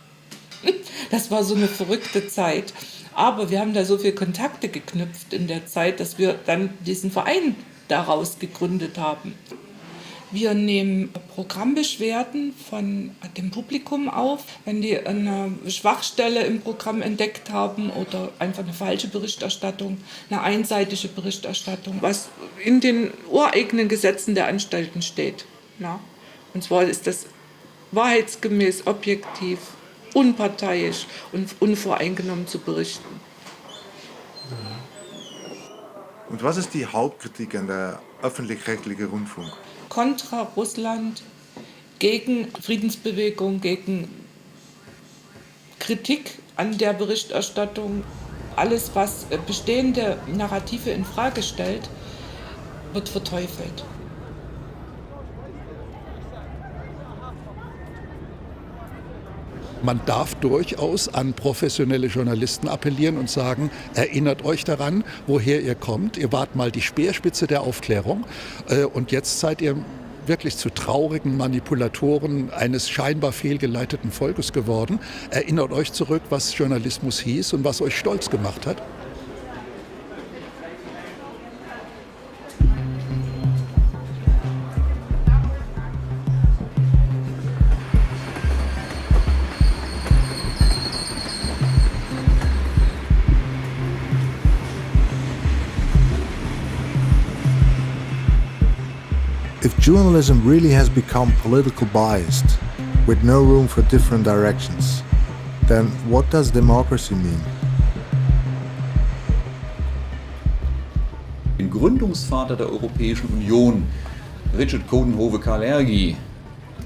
Das war so eine verrückte Zeit. Aber wir haben da so viele Kontakte geknüpft in der Zeit, dass wir dann diesen Verein daraus gegründet haben. Wir nehmen Programmbeschwerden von dem Publikum auf, wenn die eine Schwachstelle im Programm entdeckt haben oder einfach eine falsche Berichterstattung, eine einseitige Berichterstattung, was in den ureigenen Gesetzen der Anstalten steht. Ja. Und zwar ist das wahrheitsgemäß, objektiv, unparteiisch und unvoreingenommen zu berichten. Und was ist die Hauptkritik an der öffentlich-rechtlichen Rundfunk? Kontra Russland, gegen Friedensbewegung, gegen Kritik an der Berichterstattung. Alles, was bestehende Narrative in Frage stellt, wird verteufelt. Man darf durchaus an professionelle Journalisten appellieren und sagen, erinnert euch daran, woher ihr kommt. Ihr wart mal die Speerspitze der Aufklärung und jetzt seid ihr wirklich zu traurigen Manipulatoren eines scheinbar fehlgeleiteten Volkes geworden. Erinnert euch zurück, was Journalismus hieß und was euch stolz gemacht hat. If journalism really has become political biased, with no room for different directions, then what does democracy mean? Den Gründungsvater der Europäischen Union, Richard Coudenhove-Kalergi,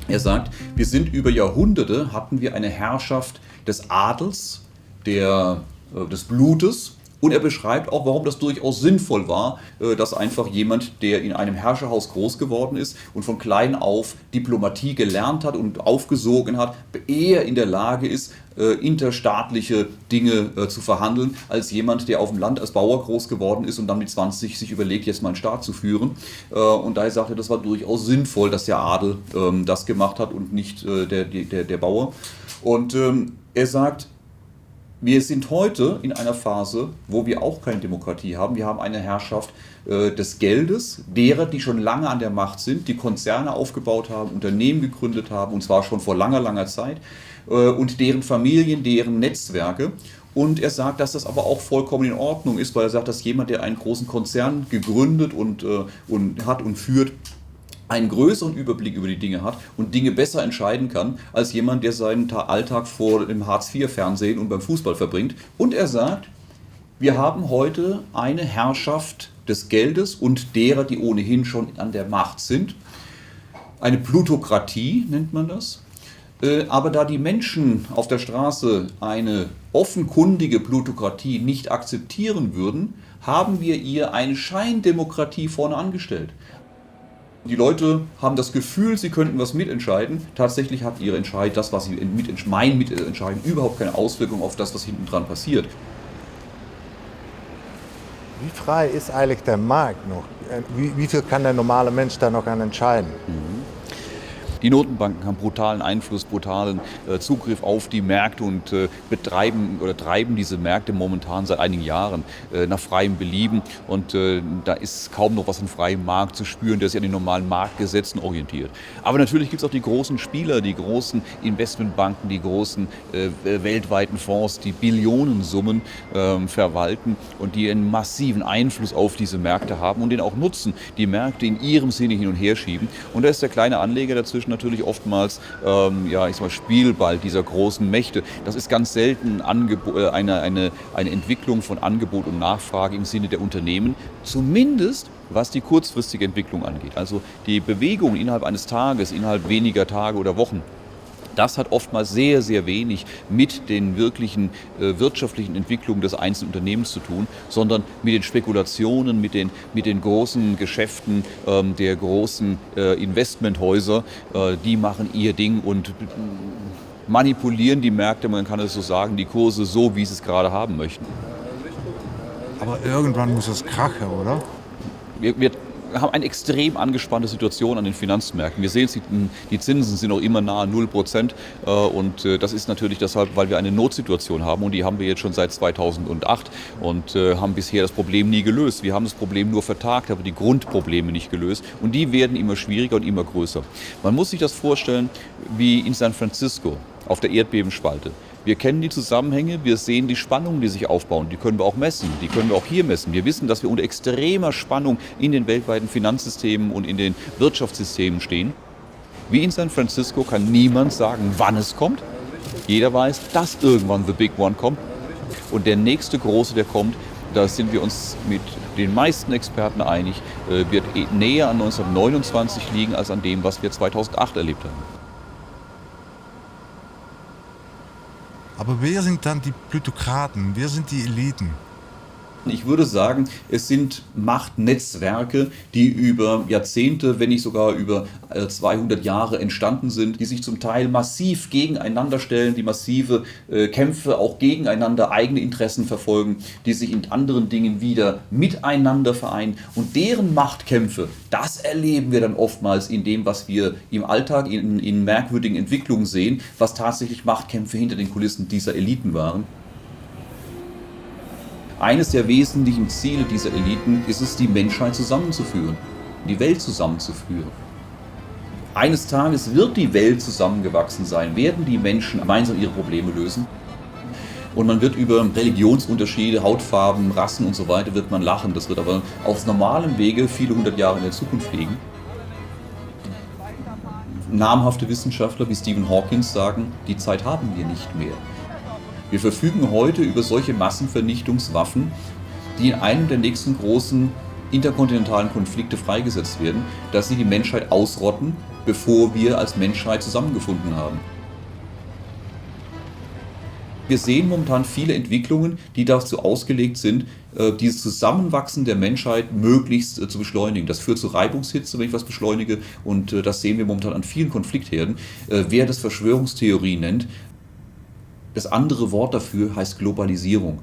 er sagt, wir sind über Jahrhunderte, hatten wir eine Herrschaft des Adels, des Blutes. Und er beschreibt auch, warum das durchaus sinnvoll war, dass einfach jemand, der in einem Herrscherhaus groß geworden ist und von klein auf Diplomatie gelernt hat und aufgesogen hat, eher in der Lage ist, interstaatliche Dinge zu verhandeln, als jemand, der auf dem Land als Bauer groß geworden ist und dann mit 20 sich überlegt, jetzt mal einen Staat zu führen. Und daher sagt er, das war durchaus sinnvoll, dass der Adel das gemacht hat und nicht der Bauer. Und er sagt, wir sind heute in einer Phase, wo wir auch keine Demokratie haben. Wir haben eine Herrschaft des Geldes, derer, die schon lange an der Macht sind, die Konzerne aufgebaut haben, Unternehmen gegründet haben, und zwar schon vor langer, langer Zeit, und deren Familien, deren Netzwerke. Und er sagt, dass das aber auch vollkommen in Ordnung ist, weil er sagt, dass jemand, der einen großen Konzern gegründet und hat und führt, einen größeren Überblick über die Dinge hat und Dinge besser entscheiden kann, als jemand, der seinen Alltag vor dem Hartz-IV-Fernsehen und beim Fußball verbringt. Und er sagt, wir haben heute eine Herrschaft des Geldes und derer, die ohnehin schon an der Macht sind. Eine Plutokratie nennt man das. Aber da die Menschen auf der Straße eine offenkundige Plutokratie nicht akzeptieren würden, haben wir ihr eine Scheindemokratie vorne angestellt. Die Leute haben das Gefühl, sie könnten was mitentscheiden. Tatsächlich hat ihre Entscheidung, das, was sie mitentscheiden, überhaupt keine Auswirkung auf das, was hinten dran passiert. Wie frei ist eigentlich der Markt noch? Wie viel kann der normale Mensch da noch an entscheiden? Die Notenbanken haben brutalen Einfluss, brutalen Zugriff auf die Märkte und treiben diese Märkte momentan seit einigen Jahren nach freiem Belieben. Und da ist kaum noch was im freien Markt zu spüren, der sich an den normalen Marktgesetzen orientiert. Aber natürlich gibt es auch die großen Spieler, die großen Investmentbanken, die großen weltweiten Fonds, die Billionensummen verwalten und die einen massiven Einfluss auf diese Märkte haben und den auch nutzen, die Märkte in ihrem Sinne hin und her schieben. Und da ist der kleine Anleger dazwischen natürlich oftmals Spielball dieser großen Mächte. Das ist ganz selten eine Entwicklung von Angebot und Nachfrage im Sinne der Unternehmen, zumindest was die kurzfristige Entwicklung angeht. Also die Bewegung innerhalb eines Tages, innerhalb weniger Tage oder Wochen. Das hat oftmals sehr, sehr wenig mit den wirklichen wirtschaftlichen Entwicklungen des einzelnen Unternehmens zu tun, sondern mit den Spekulationen, mit den großen Geschäften der großen Investmenthäuser. Die machen ihr Ding und manipulieren die Märkte, man kann es so sagen, die Kurse so, wie sie es gerade haben möchten. Aber irgendwann muss es krachen, oder? Wir haben eine extrem angespannte Situation an den Finanzmärkten. Wir sehen, die Zinsen sind noch immer nahe 0%. Und das ist natürlich deshalb, weil wir eine Notsituation haben. Und die haben wir jetzt schon seit 2008 und haben bisher das Problem nie gelöst. Wir haben das Problem nur vertagt, aber die Grundprobleme nicht gelöst. Und die werden immer schwieriger und immer größer. Man muss sich das vorstellen wie in San Francisco auf der Erdbebenspalte. Wir kennen die Zusammenhänge, wir sehen die Spannungen, die sich aufbauen. Die können wir auch messen, die können wir auch hier messen. Wir wissen, dass wir unter extremer Spannung in den weltweiten Finanzsystemen und in den Wirtschaftssystemen stehen. Wie in San Francisco kann niemand sagen, wann es kommt. Jeder weiß, dass irgendwann the big one kommt. Und der nächste große, der kommt, da sind wir uns mit den meisten Experten einig, wird näher an 1929 liegen als an dem, was wir 2008 erlebt haben. Aber wer sind dann die Plutokraten? Wer sind die Eliten? Ich würde sagen, es sind Machtnetzwerke, die über Jahrzehnte, wenn nicht sogar über 200 Jahre entstanden sind, die sich zum Teil massiv gegeneinander stellen, die massive Kämpfe auch gegeneinander, eigene Interessen verfolgen, die sich in anderen Dingen wieder miteinander vereinen. Und deren Machtkämpfe, das erleben wir dann oftmals in dem, was wir im Alltag in merkwürdigen Entwicklungen sehen, was tatsächlich Machtkämpfe hinter den Kulissen dieser Eliten waren. Eines der wesentlichen Ziele dieser Eliten ist es, die Menschheit zusammenzuführen, die Welt zusammenzuführen. Eines Tages wird die Welt zusammengewachsen sein, werden die Menschen gemeinsam ihre Probleme lösen. Und man wird über Religionsunterschiede, Hautfarben, Rassen und so weiter wird man lachen. Das wird aber auf normalem Wege viele hundert Jahre in der Zukunft liegen. Namhafte Wissenschaftler wie Stephen Hawking sagen, die Zeit haben wir nicht mehr. Wir verfügen heute über solche Massenvernichtungswaffen, die in einem der nächsten großen interkontinentalen Konflikte freigesetzt werden, dass sie die Menschheit ausrotten, bevor wir als Menschheit zusammengefunden haben. Wir sehen momentan viele Entwicklungen, die dazu ausgelegt sind, dieses Zusammenwachsen der Menschheit möglichst zu beschleunigen. Das führt zu Reibungshitze, wenn ich was beschleunige, und das sehen wir momentan an vielen Konfliktherden. Wer das Verschwörungstheorie nennt, das andere Wort dafür heißt Globalisierung.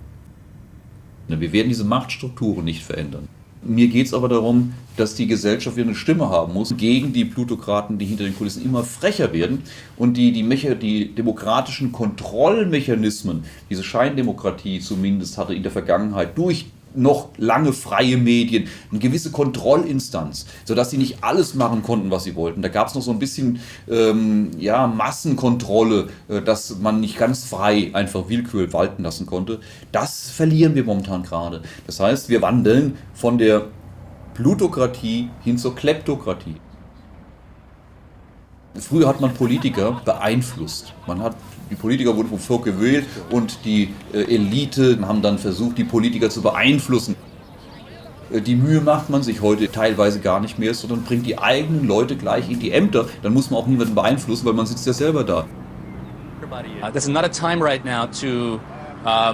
Wir werden diese Machtstrukturen nicht verändern. Mir geht es aber darum, dass die Gesellschaft wieder eine Stimme haben muss gegen die Plutokraten, die hinter den Kulissen immer frecher werden und die demokratischen Kontrollmechanismen, diese Scheindemokratie zumindest hatte in der Vergangenheit durch noch lange freie Medien, eine gewisse Kontrollinstanz, sodass sie nicht alles machen konnten, was sie wollten. Da gab es noch so ein bisschen Massenkontrolle, dass man nicht ganz frei einfach Willkür walten lassen konnte. Das verlieren wir momentan gerade. Das heißt, wir wandeln von der Plutokratie hin zur Kleptokratie. Früher hat man Politiker beeinflusst. Die Politiker wurden vom Volk gewählt und die Elite haben dann versucht, die Politiker zu beeinflussen. Die Mühe macht man sich heute teilweise gar nicht mehr, sondern bringt die eigenen Leute gleich in die Ämter. Dann muss man auch niemanden beeinflussen, weil man sitzt ja selber da. This is not a time right now to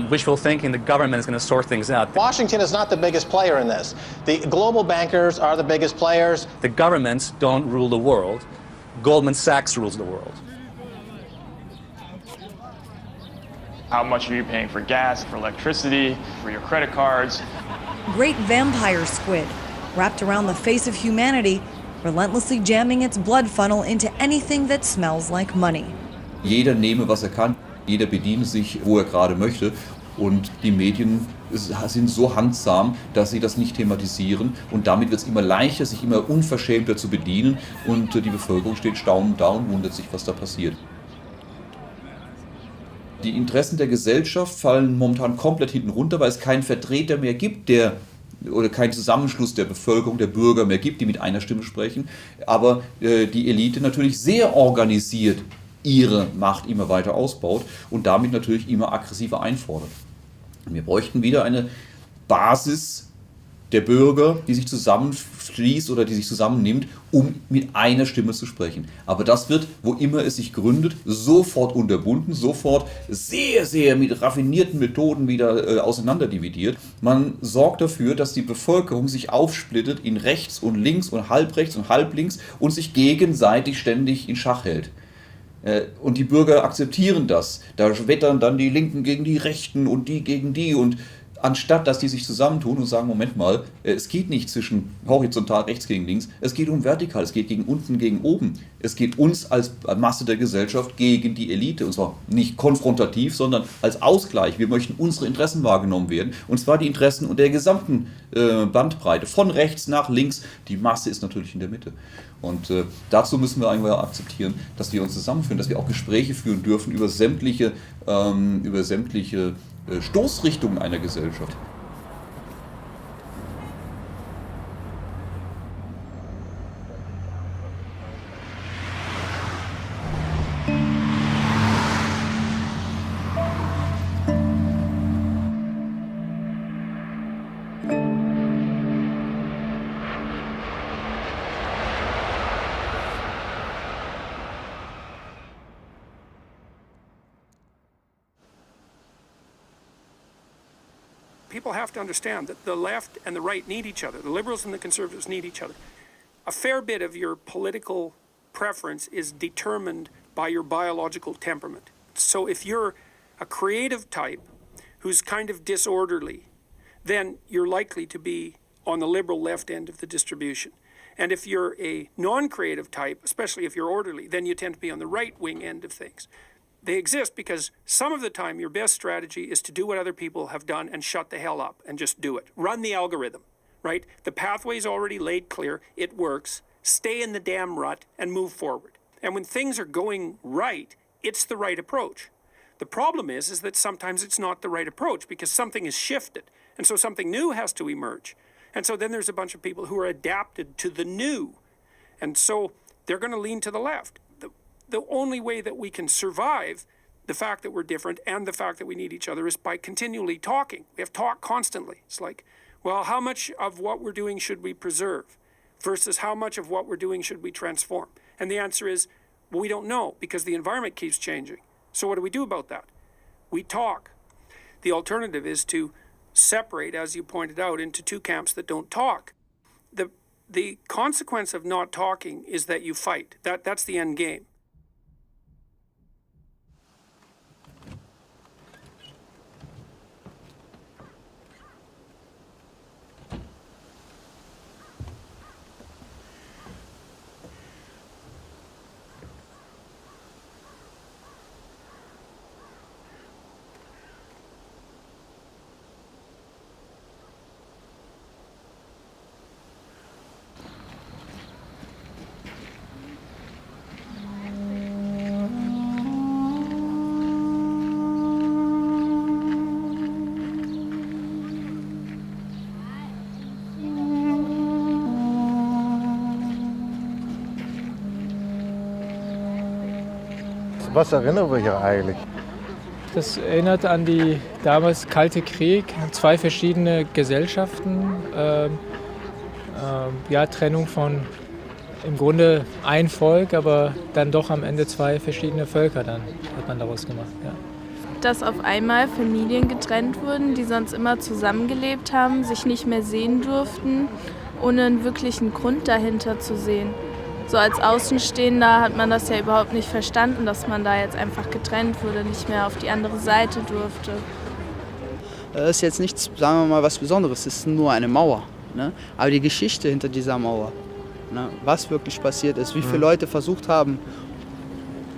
wishful thinking the government is going to sort things out. Washington is not the biggest player in this. The global bankers are the biggest players. The governments don't rule the world. Goldman Sachs rules the world. How much are you paying for gas, for electricity, for your credit cards? Great vampire squid, wrapped around the face of humanity, relentlessly jamming its blood funnel into anything that smells like money. Jeder nehme, was er kann, jeder bediene sich, wo er gerade möchte. Und die Medien sind so handsam, dass sie das nicht thematisieren. Und damit wird es immer leichter, sich immer unverschämter zu bedienen. Und die Bevölkerung steht staunend da und wundert sich, was da passiert. Die Interessen der Gesellschaft fallen momentan komplett hinten runter, weil es keinen Vertreter mehr gibt, oder keinen Zusammenschluss der Bevölkerung, der Bürger mehr gibt, die mit einer Stimme sprechen. Aber die Elite natürlich sehr organisiert ihre Macht immer weiter ausbaut und damit natürlich immer aggressiver einfordert. Wir bräuchten wieder eine Basis der Bürger, die sich zusammenschließt oder die sich zusammennimmt, um mit einer Stimme zu sprechen. Aber das wird, wo immer es sich gründet, sofort unterbunden, sofort sehr, sehr mit raffinierten Methoden wieder auseinanderdividiert. Man sorgt dafür, dass die Bevölkerung sich aufsplittet in rechts und links und halblinks und sich gegenseitig ständig in Schach hält. Und die Bürger akzeptieren das. Da wettern dann die Linken gegen die Rechten und die gegen die. Und anstatt dass die sich zusammentun und sagen, Moment mal, es geht nicht zwischen horizontal rechts gegen links, es geht um vertikal, es geht gegen unten gegen oben. Es geht uns als Masse der Gesellschaft gegen die Elite. Und zwar nicht konfrontativ, sondern als Ausgleich. Wir möchten unsere Interessen wahrgenommen werden. Und zwar die Interessen und der gesamten Bandbreite, von rechts nach links. Die Masse ist natürlich in der Mitte. Und dazu müssen wir eigentlich akzeptieren, dass wir uns zusammenführen, dass wir auch Gespräche führen dürfen über sämtliche Stoßrichtungen einer Gesellschaft. people have to understand that the left and the right need each other. The liberals and the conservatives need each other. A fair bit of your political preference is determined by your biological temperament. So if you're a creative type who's kind of disorderly, then you're likely to be on the liberal left end of the distribution. And if you're a non-creative type, especially if you're orderly, then you tend to be on the right-wing end of things. They exist because some of the time your best strategy is to do what other people have done and shut the hell up and just do it. Run the algorithm, right? The pathway's already laid clear. It works. Stay in the damn rut and move forward. And when things are going right, it's the right approach. The problem is that sometimes it's not the right approach because something is shifted. And so something new has to emerge. And so then there's a bunch of people who are adapted to the new. And so they're going to lean to the left. The only way that we can survive the fact that we're different and the fact that we need each other is by continually talking. We have to talk constantly. It's like, well, how much of what we're doing should we preserve versus how much of what we're doing should we transform? And the answer is, well, we don't know because the environment keeps changing. So what do we do about that? We talk. The alternative is to separate, as you pointed out, into two camps that don't talk. The consequence of not talking is that you fight. That's the end game. Was erinnern wir hier eigentlich? Das erinnert an die damals Kalte Krieg, zwei verschiedene Gesellschaften, Trennung von im Grunde ein Volk, aber dann doch am Ende zwei verschiedene Völker dann hat man daraus gemacht. Ja. Dass auf einmal Familien getrennt wurden, die sonst immer zusammengelebt haben, sich nicht mehr sehen durften, ohne einen wirklichen Grund dahinter zu sehen. So als Außenstehender hat man das ja überhaupt nicht verstanden, dass man da jetzt einfach getrennt wurde, nicht mehr auf die andere Seite durfte. Das ist jetzt nichts, sagen wir mal, was Besonderes, es ist nur eine Mauer. Ne? Aber die Geschichte hinter dieser Mauer, ne? Was wirklich passiert ist, wie viele Leute versucht haben,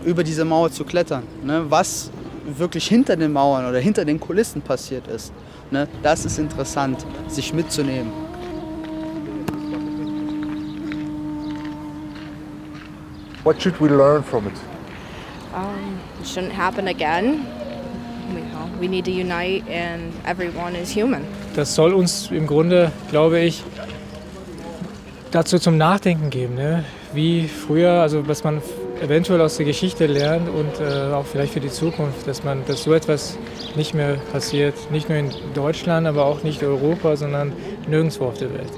über diese Mauer zu klettern, ne? Was wirklich hinter den Mauern oder hinter den Kulissen passiert ist, ne? Das ist interessant, sich mitzunehmen. What should we learn from it? It shouldn't happen again. We need to unite and everyone is human. Das soll uns im Grunde, glaube ich, dazu zum Nachdenken geben, ne? Wie früher, also was man eventuell aus der Geschichte lernt und auch vielleicht für die Zukunft, dass so etwas nicht mehr passiert, nicht nur in Deutschland, aber auch nicht in Europa, sondern nirgendwo auf der Welt.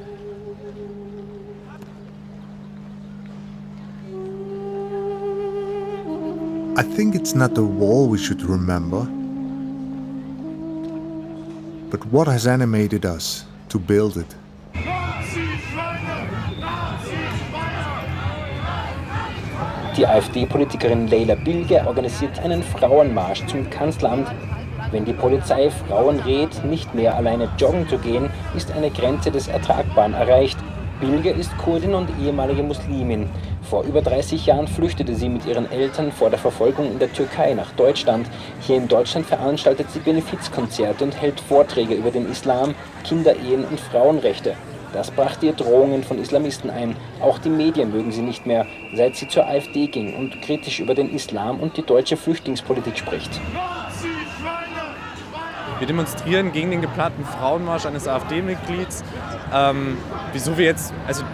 I think it's not the wall we should remember, but what has animated us to build it. Die AfD-Politikerin Leila Bilge organisiert einen Frauenmarsch zum Kanzleramt. Wenn die Polizei Frauen rät, nicht mehr alleine joggen zu gehen, ist eine Grenze des Ertragbaren erreicht. Bilge ist Kurdin und ehemalige Muslimin. Vor über 30 Jahren flüchtete sie mit ihren Eltern vor der Verfolgung in der Türkei nach Deutschland. Hier in Deutschland veranstaltet sie Benefizkonzerte und hält Vorträge über den Islam, Kinderehen und Frauenrechte. Das brachte ihr Drohungen von Islamisten ein. Auch die Medien mögen sie nicht mehr, seit sie zur AfD ging und kritisch über den Islam und die deutsche Flüchtlingspolitik spricht. Wir demonstrieren gegen den geplanten Frauenmarsch eines AfD-Mitglieds. Wieso wir jetzt, also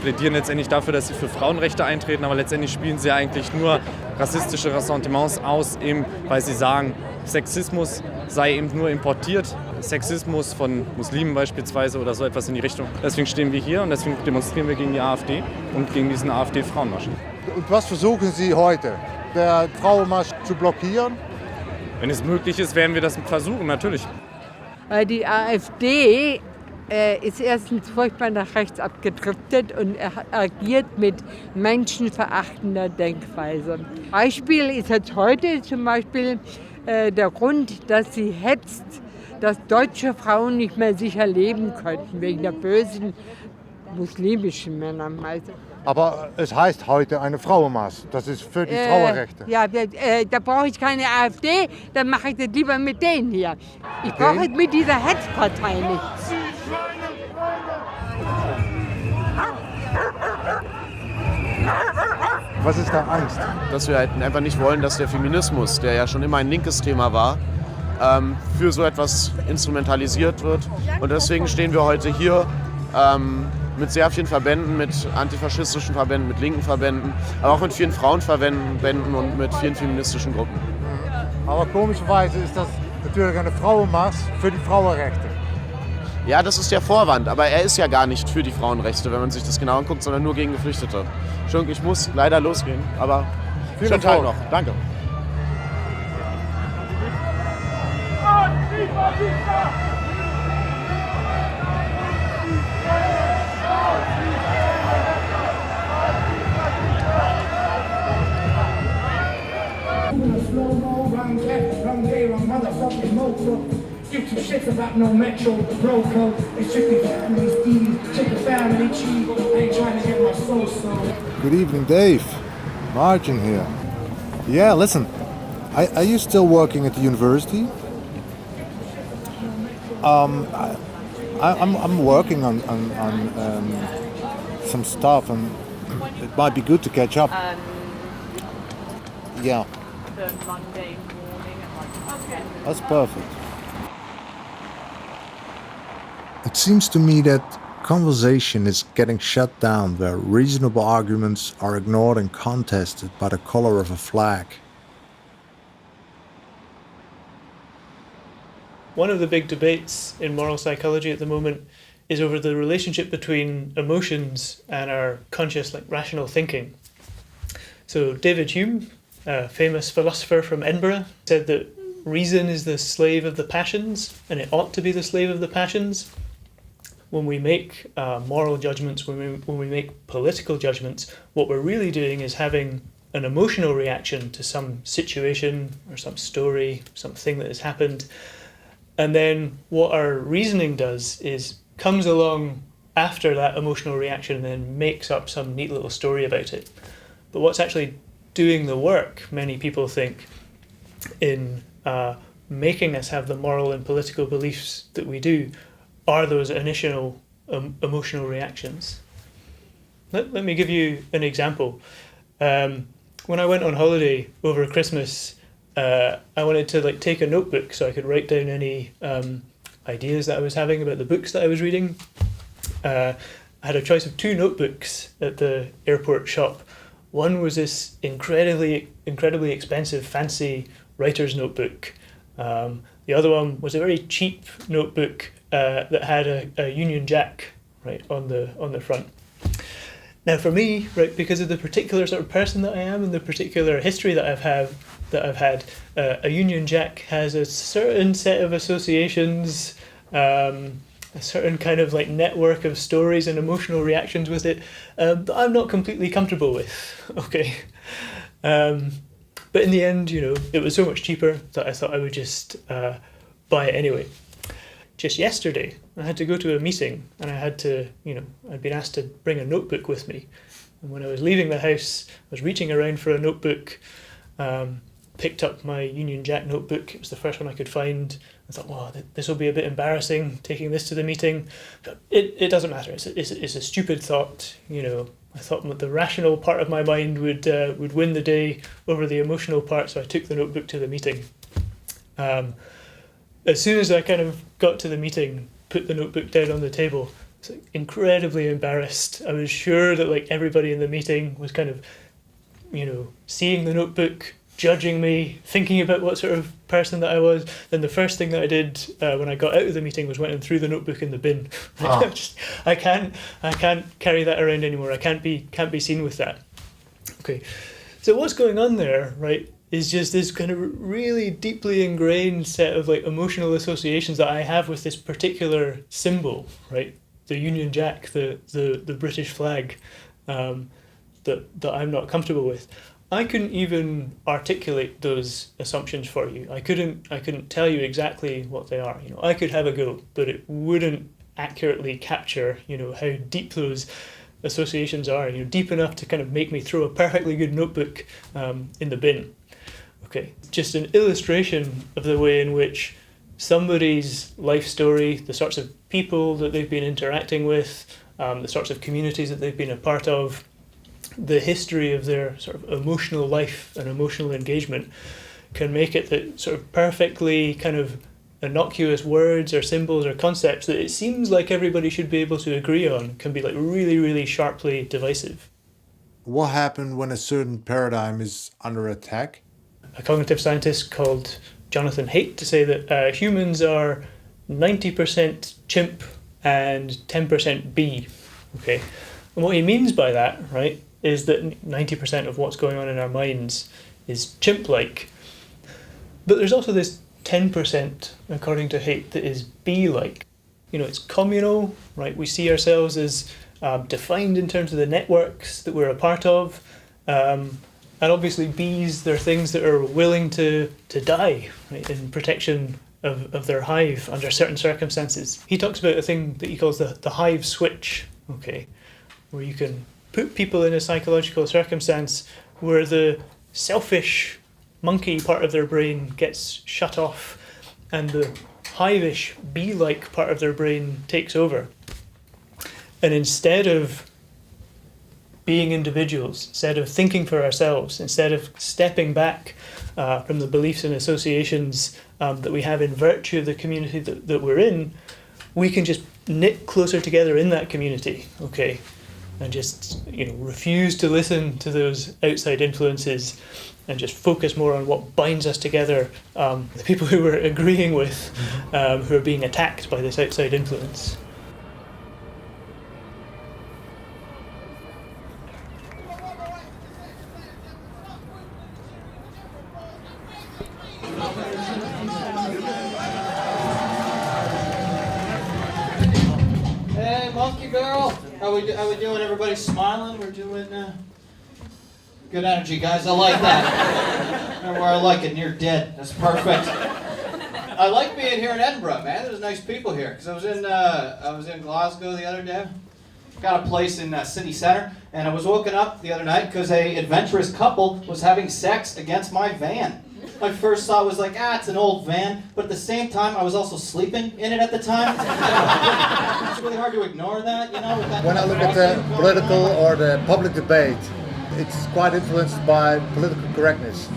plädieren letztendlich dafür, dass sie für Frauenrechte eintreten, aber letztendlich spielen sie eigentlich nur rassistische Ressentiments aus, eben weil sie sagen, Sexismus sei eben nur importiert, Sexismus von Muslimen beispielsweise oder so etwas in die Richtung. Deswegen stehen wir hier und deswegen demonstrieren wir gegen die AfD und gegen diesen AfD-Frauenmarsch. Und was versuchen Sie heute? Den Frauenmarsch zu blockieren? Wenn es möglich ist, werden wir das versuchen, natürlich. Weil die AfD ist erstens furchtbar nach rechts abgedriftet und agiert mit menschenverachtender Denkweise. Beispiel ist jetzt heute zum Beispiel der Grund, dass sie hetzt, dass deutsche Frauen nicht mehr sicher leben könnten, wegen der bösen muslimischen Männer meistens. Aber es heißt heute eine Frauenmarsch. Das ist für die Frauenrechte. Ja, da brauche ich keine AfD, dann mache ich das lieber mit denen hier. Ich brauche es mit dieser Hetzpartei nicht. Was ist da Angst? Dass wir halt einfach nicht wollen, dass der Feminismus, der ja schon immer ein linkes Thema war, für so etwas instrumentalisiert wird. Und deswegen stehen wir heute hier mit sehr vielen Verbänden, mit antifaschistischen Verbänden, mit linken Verbänden, aber auch mit vielen Frauenverbänden und mit vielen feministischen Gruppen. Aber komischerweise ist das natürlich eine Frauenmarsch für die Frauenrechte. Ja, das ist der Vorwand, aber er ist ja gar nicht für die Frauenrechte, wenn man sich das genau anguckt, sondern nur gegen Geflüchtete. Entschuldigung, ich muss leider losgehen, aber schönen Tag noch. Danke. Give two shits about no metro, bro code. It's strictly family Steve, chicken family cheese. I ain't trying to get my soul sold. Good evening, Dave. Marijn here. Yeah, listen. Are you still working at the university? I'm working on some stuff, and it might be good to catch up. Yeah. The Monday morning at okay. That's perfect. It seems to me that conversation is getting shut down where reasonable arguments are ignored and contested by the color of a flag. One of the big debates in moral psychology at the moment is over the relationship between emotions and our conscious, rational thinking. So David Hume, a famous philosopher from Edinburgh, said that reason is the slave of the passions, and it ought to be the slave of the passions. When we make moral judgments, when we make political judgments, what we're really doing is having an emotional reaction to some situation or some story, something that has happened. And then what our reasoning does is comes along after that emotional reaction and then makes up some neat little story about it. But what's actually doing the work, many people think, in making us have the moral and political beliefs that we do, are those initial emotional reactions. Let me give you an example. When I went on holiday over Christmas, I wanted to take a notebook so I could write down any ideas that I was having about the books that I was reading. I had a choice of 2 notebooks at the airport shop. One was this incredibly expensive, fancy writer's notebook. The other one was a very cheap notebook that had a Union Jack on the front. Now for me, because of the particular sort of person that I am and the particular history that I've had, a Union Jack has a certain set of associations, a certain kind of network of stories and emotional reactions with it that I'm not completely comfortable with. Okay. But in the end, it was so much cheaper that I thought I would just buy it anyway. Just yesterday, I had to go to a meeting and I had to, I'd been asked to bring a notebook with me. And when I was leaving the house, I was reaching around for a notebook, picked up my Union Jack notebook. It was the first one I could find. I thought, wow, this will be a bit embarrassing taking this to the meeting. But it doesn't matter. It's a stupid thought, I thought the rational part of my mind would win the day over the emotional part, so I took the notebook to the meeting. As soon as I kind of got to the meeting, put the notebook down on the table, I was incredibly embarrassed. I was sure that everybody in the meeting was kind of, seeing the notebook, judging me, thinking about what sort of person that I was. Then the first thing that I did when I got out of the meeting was went and threw the notebook in the bin. I can't carry that around anymore. I can't be seen with that. Okay, so what's going on there, is just this kind of really deeply ingrained set of like emotional associations that I have with this particular symbol, right? The Union Jack, the British flag, that I'm not comfortable with. I couldn't even articulate those assumptions for you. I couldn't tell you exactly what they are. You know, I could have a go, but it wouldn't accurately capture, you know, how deep those associations are, you know, deep enough to kind of make me throw a perfectly good notebook in the bin. Okay, just an illustration of the way in which somebody's life story, the sorts of people that they've been interacting with, the sorts of communities that they've been a part of, the history of their sort of emotional life and emotional engagement can make it that sort of perfectly kind of innocuous words or symbols or concepts that it seems like everybody should be able to agree on can be like really, really sharply divisive. What happened when a certain paradigm is under attack? A cognitive scientist called Jonathan Haidt to say that humans are 90% chimp and 10% bee. Okay, and what he means by that, right, is that 90% of what's going on in our minds is chimp-like. But there's also this 10%, according to Haidt, that is bee-like. You know, it's communal, right? We see ourselves as defined in terms of the networks that we're a part of. And obviously bees, they're things that are willing to die, right, in protection of their hive under certain circumstances. He talks about a thing that he calls the hive switch, okay, where you can put people in a psychological circumstance where the selfish monkey part of their brain gets shut off and the hive-ish bee-like part of their brain takes over. And instead of being individuals, instead of thinking for ourselves, instead of stepping back from the beliefs and associations that we have in virtue of the community that we're in, we can just knit closer together in that community, okay? And just, you know, refuse to listen to those outside influences and just focus more on what binds us together, the people who we're agreeing with, who are being attacked by this outside influence. Hey, monkey girl. How we doing? Everybody smiling? We're doing good energy, guys. I like that. Right where I like it, near dead. That's perfect. I like being here in Edinburgh, man. There's nice people here. Cause I was in Glasgow the other day. Got a place in city centre, and I was woken up the other night because a adventurous couple was having sex against my van. My first thought was like, it's an old van, but at the same time, I was also sleeping in it at the time. It's really hard to ignore that, you know? When I look at the political or the public debate, it's quite influenced by political correctness.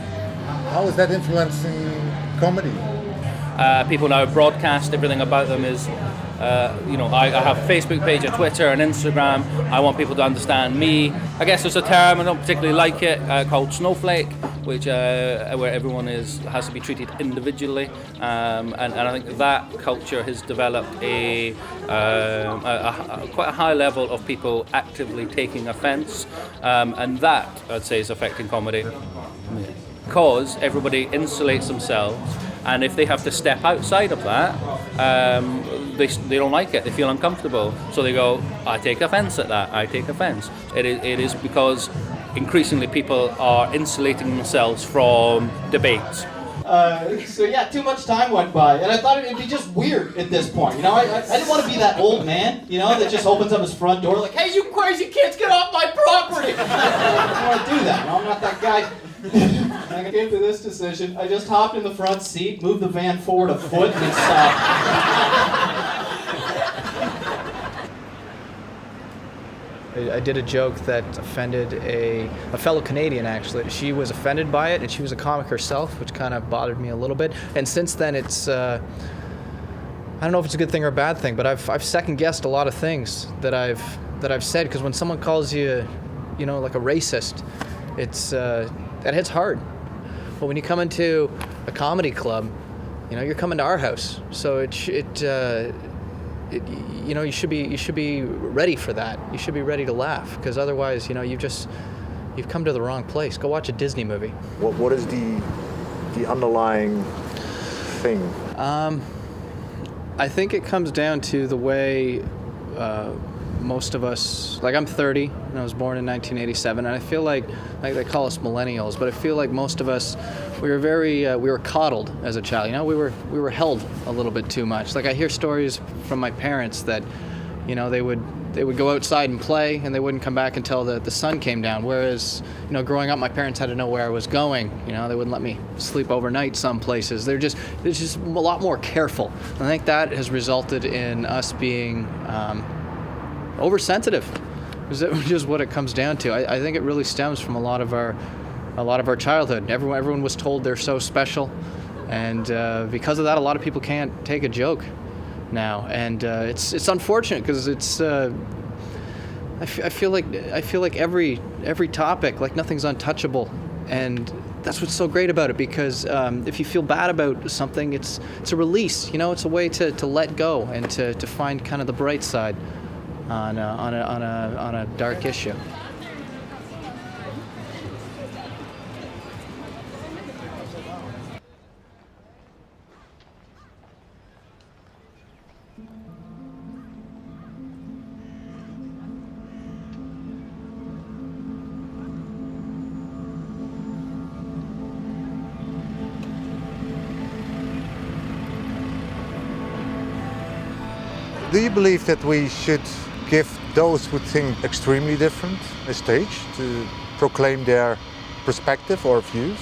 How is that influencing comedy? People now broadcast everything about them is, I have a Facebook page, a Twitter, and Instagram. I want people to understand me. I guess there's a term, I don't particularly like it, called snowflake, which where everyone has to be treated individually, and I think that culture has developed a quite a high level of people actively taking offence, and that I'd say is affecting comedy, because everybody insulates themselves, and if they have to step outside of that, they don't like it. They feel uncomfortable, so they go, I take offence at that. I take offence. It is because increasingly people are insulating themselves from debates. Too much time went by, and I thought it'd be just weird at this point. You know, I didn't want to be that old man, you know, that just opens up his front door like, hey, you crazy kids, get off my property! I don't want to do that. No, I'm not that guy. I came to this decision. I just hopped in the front seat, moved the van forward a foot, and stopped. I did a joke that offended a fellow Canadian, actually. She was offended by it, and she was a comic herself, which kind of bothered me a little bit. And since then, it's I don't know if it's a good thing or a bad thing, but I've second-guessed a lot of things that I've said, because when someone calls you, like a racist, it's that hits hard. But when you come into a comedy club, you're coming to our house, so you should be ready for that. You should be ready to laugh, because otherwise, you you've come to the wrong place. Go watch a Disney movie. What is the underlying thing? I think it comes down to the way most of us, like I'm 30 and I was born in 1987, and I feel like they call us millennials, but I feel like most of us, we were coddled as a child. You know, we were held a little bit too much. Like I hear stories from my parents that, you know, they would go outside and play and they wouldn't come back until the sun came down. Whereas, you know, growing up, my parents had to know where I was going. You know, they wouldn't let me sleep overnight some places. They're just a lot more careful. And I think that has resulted in us being oversensitive. Is just what it comes down to. I think it really stems from a lot of our childhood. Everyone was told they're so special, and because of that, a lot of people can't take a joke now, and it's unfortunate because it's. I feel like every topic, like nothing's untouchable, and that's what's so great about it. Because if you feel bad about something, it's a release. You know, it's a way to let go and to find kind of the bright side on a dark issue. Do you believe that we should give those who think extremely different a stage to proclaim their perspective or views?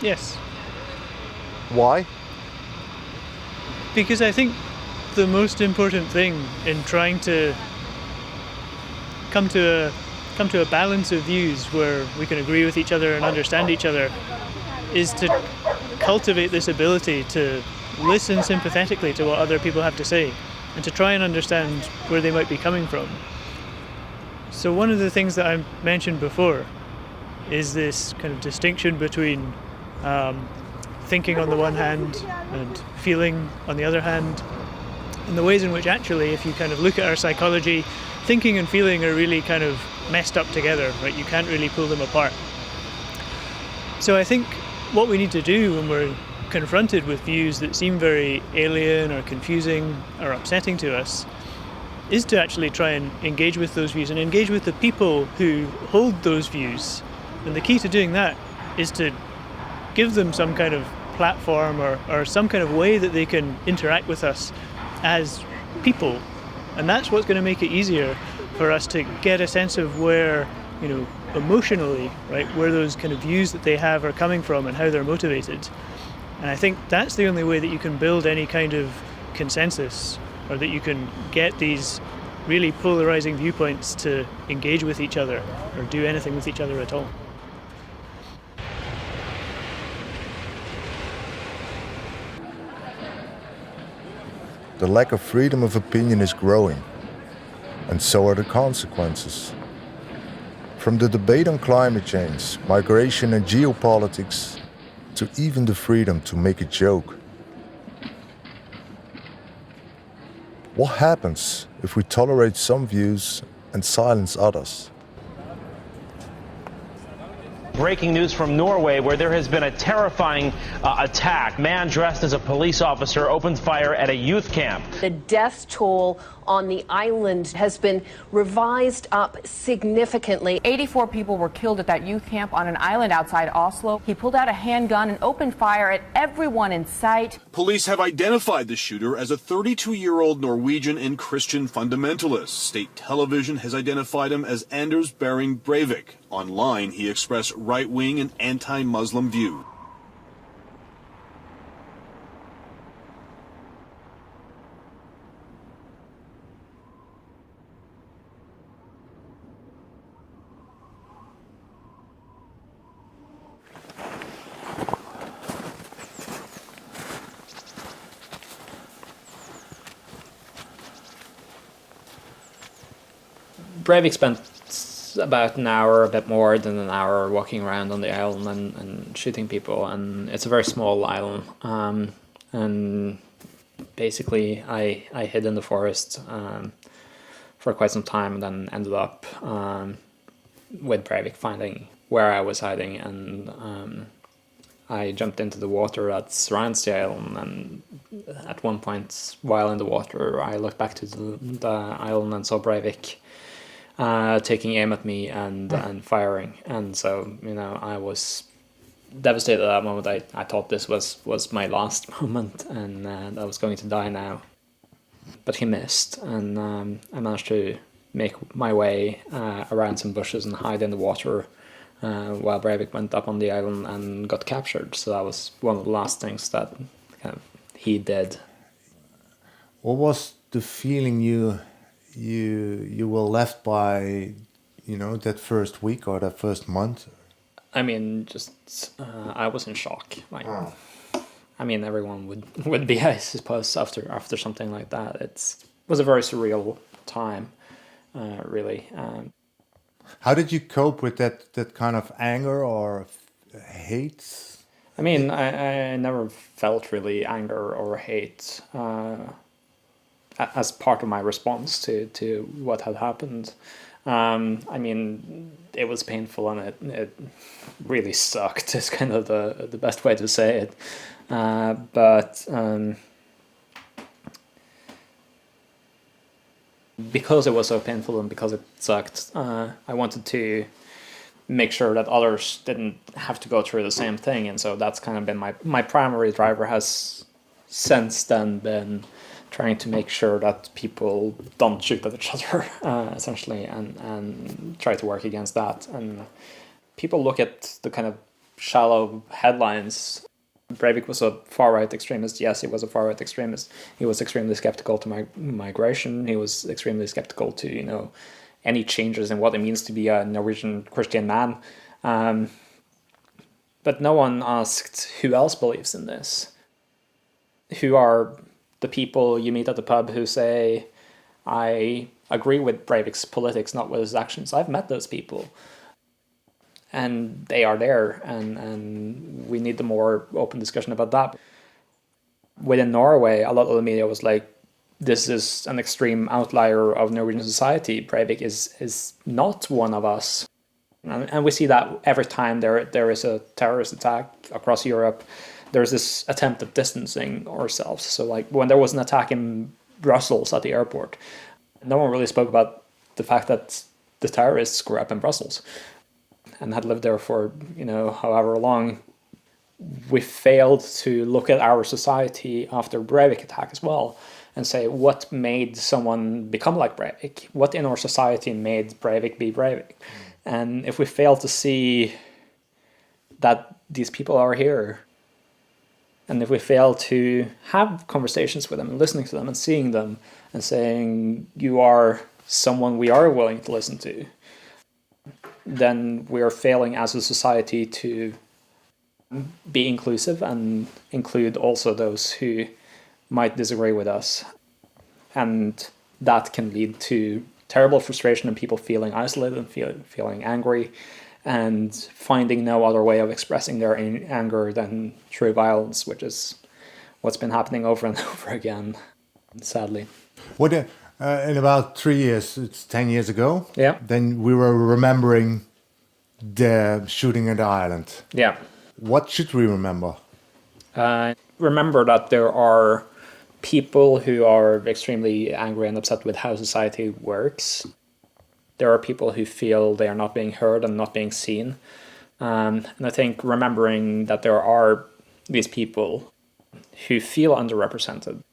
Yes. Why? Because I think the most important thing in trying to come to a balance of views where we can agree with each other and understand each other is to cultivate this ability to listen sympathetically to what other people have to say and to try and understand where they might be coming from. So one of the things that I mentioned before is this kind of distinction between thinking on the one hand and feeling on the other hand, and the ways in which actually, if you kind of look at our psychology, thinking and feeling are really kind of messed up together, right? You can't really pull them apart. So I think what we need to do when we're confronted with views that seem very alien or confusing or upsetting to us is to actually try and engage with those views and engage with the people who hold those views. And the key to doing that is to give them some kind of platform or some kind of way that they can interact with us as people. And that's what's going to make it easier for us to get a sense of where, you know, emotionally, right, where those kind of views that they have are coming from and how they're motivated. And I think that's the only way that you can build any kind of consensus, or that you can get these really polarizing viewpoints to engage with each other or do anything with each other at all. The lack of freedom of opinion is growing, and so are the consequences. From the debate on climate change, migration and geopolitics, to even the freedom to make a joke. What happens if we tolerate some views and silence others? Breaking news from Norway, where there has been a terrifying attack. Man dressed as a police officer opened fire at a youth camp. The death toll on the island has been revised up significantly. 84 people were killed at that youth camp on an island outside Oslo. He pulled out a handgun and opened fire at everyone in sight. Police have identified the shooter as a 32-year-old Norwegian and Christian fundamentalist. State television has identified him as Anders Behring Breivik. Online, he expressed right-wing and anti-Muslim views. Breivik spent about an hour, a bit more than an hour, walking around on the island and shooting people. And it's a very small island. And basically, I hid in the forest for quite some time, and then ended up with Breivik finding where I was hiding, and I jumped into the water that surrounds the island, and at one point while in the water I looked back to the island and saw Breivik taking aim at me and firing, and so I was devastated at that moment. I thought this was my last moment, and I was going to die now. But he missed, and I managed to make my way around some bushes and hide in the water while Breivik went up on the island and got captured. So that was one of the last things that he did. What was the feeling you were left by, that first week or that first month? I mean, just I was in shock. I mean, everyone would be, I suppose, after something like that. It was a very surreal time, really. How did you cope with that kind of anger or hate? I mean, I never felt really anger or hate as part of my response to what had happened. I mean, it was painful, and it really sucked. Is kind of the best way to say it. But because it was so painful and because it sucked, I wanted to make sure that others didn't have to go through the same thing, and so that's kind of been my primary driver. Has since then been trying to make sure that people don't shoot at each other, essentially, and try to work against that. And people look at the kind of shallow headlines. Breivik was a far-right extremist. Yes, he was a far-right extremist. He was extremely skeptical to migration. He was extremely skeptical to, any changes in what it means to be a Norwegian Christian man. But no one asked who else believes in this. Who are the people you meet at the pub who say, I agree with Breivik's politics, not with his actions? I've met those people. And they are there, and we need a more open discussion about that. Within Norway, a lot of the media was like, this is an extreme outlier of Norwegian society. Breivik is not one of us. And we see that every time there is a terrorist attack across Europe, there's this attempt at distancing ourselves. So like when there was an attack in Brussels at the airport, no one really spoke about the fact that the terrorists grew up in Brussels and had lived there for, however long. We failed to look at our society after Breivik attack as well and say, what made someone become like Breivik? What in our society made Breivik be Breivik? And if we fail to see that these people are here, and if we fail to have conversations with them and listening to them and seeing them and saying, you are someone we are willing to listen to, then we are failing as a society to be inclusive and include also those who might disagree with us. And that can lead to terrible frustration and people feeling isolated and feeling angry and finding no other way of expressing their anger than through violence, which is what's been happening over and over again, sadly. What in about 3 years, it's 10 years ago. Yeah. Then we were remembering the shooting at the island. Yeah. What should we remember? Remember that there are people who are extremely angry and upset with how society works. There are people who feel they are not being heard and not being seen. And I think remembering that there are these people who feel underrepresented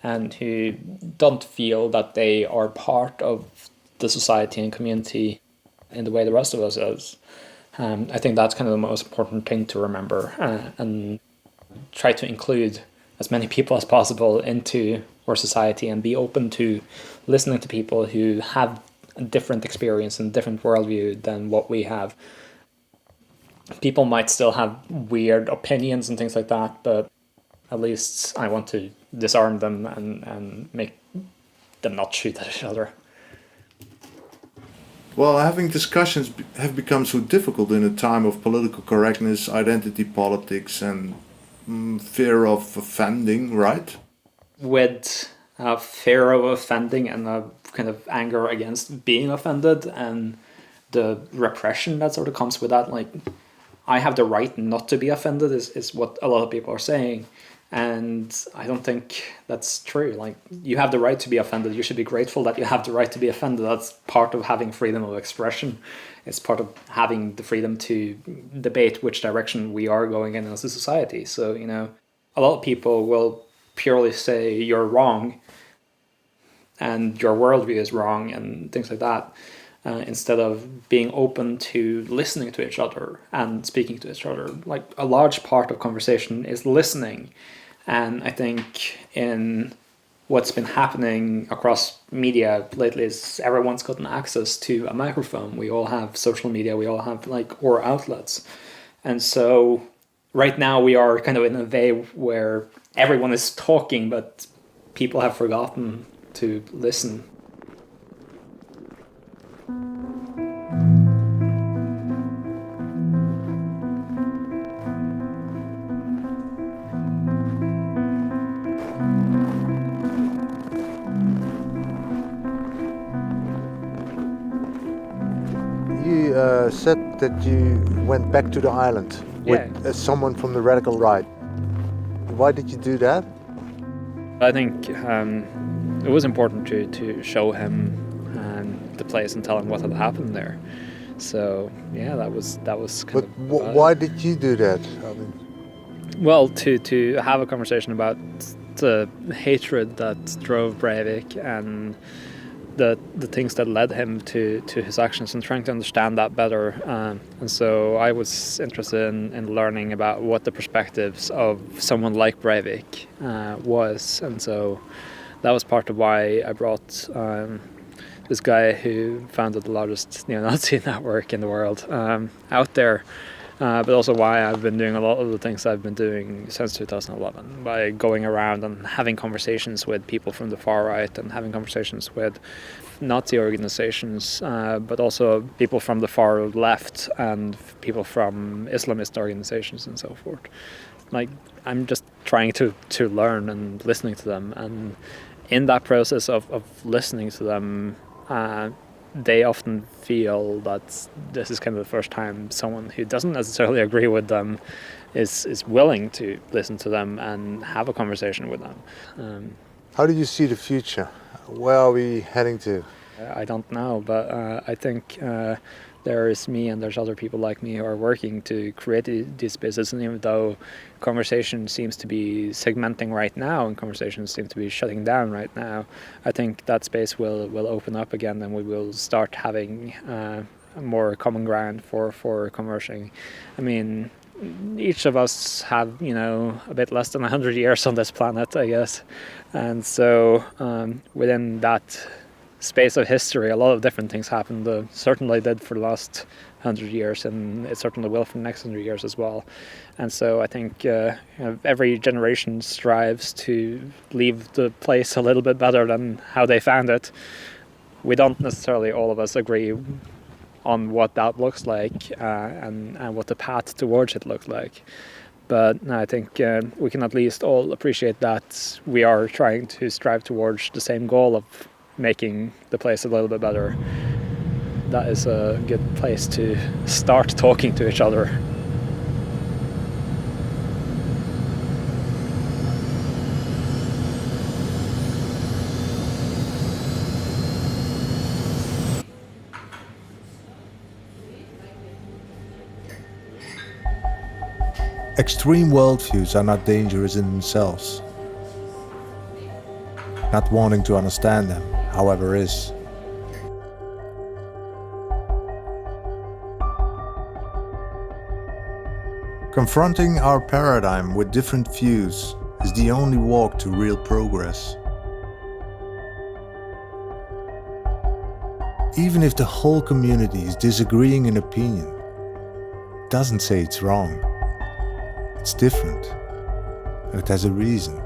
and who don't feel that they are part of the society and community in the way the rest of us is. I think that's kind of the most important thing to remember, and try to include as many people as possible into our society and be open to listening to people who have a different experience and different worldview than what we have. People might still have weird opinions and things like that, but at least I want to disarm them and make them not shoot at each other. Well, having discussions have become so difficult in a time of political correctness, identity politics, and fear of offending, right? With fear of offending and a kind of anger against being offended and the repression that sort of comes with that. Like, I have the right not to be offended is what a lot of people are saying. And I don't think that's true. Like, you have the right to be offended. You should be grateful that you have the right to be offended. That's part of having freedom of expression. It's part of having the freedom to debate which direction we are going in as a society. So, you know, a lot of people will purely say you're wrong and your worldview is wrong and things like that, instead of being open to listening to each other and speaking to each other. Like, a large part of conversation is listening. And I think in what's been happening across media lately is everyone's gotten access to a microphone. We all have social media. We all have our outlets. And so right now we are kind of in a wave where everyone is talking, but people have forgotten to listen. You said that you went back to the island with someone from the radical right. Why did you do that? I think it was important to show him the place and tell him what had happened there. So yeah, that was kind of. But why did you do that? I mean, well, to have a conversation about the hatred that drove Breivik and the things that led him to his actions, and trying to understand that better. And so I was interested in learning about what the perspectives of someone like Breivik was. And so that was part of why I brought this guy who founded the largest neo-Nazi network in the world out there. But also why I've been doing a lot of the things I've been doing since 2011, by going around and having conversations with people from the far right and having conversations with Nazi organizations, but also people from the far left and people from Islamist organizations and so forth. Like, I'm just trying to learn and listening to them, and in that process of listening to them, they often feel that this is kind of the first time someone who doesn't necessarily agree with them is willing to listen to them and have a conversation with them. how do you see the future? Where are we heading to? I don't know, but I think there is me and there's other people like me who are working to create these spaces. And even though conversation seems to be segmenting right now and conversations seem to be shutting down right now, I think that space will open up again, and we will start having more common ground for conversing. I mean, each of us have, a bit less than 100 years on this planet, I guess. And so within that space of history, a lot of different things happened. Certainly did for the last 100 years, and it certainly will for the next 100 years as well. And so I think every generation strives to leave the place a little bit better than how they found it. We don't necessarily, all of us, agree on what that looks like and what the path towards it looks like. But I think we can at least all appreciate that we are trying to strive towards the same goal of making the place a little bit better. That is a good place to start talking to each other. Extreme worldviews are not dangerous in themselves. Not wanting to understand them, however, is. Confronting our paradigm with different views is the only walk to real progress. Even if the whole community is disagreeing in opinion, it doesn't say it's wrong. It's different, and it has a reason.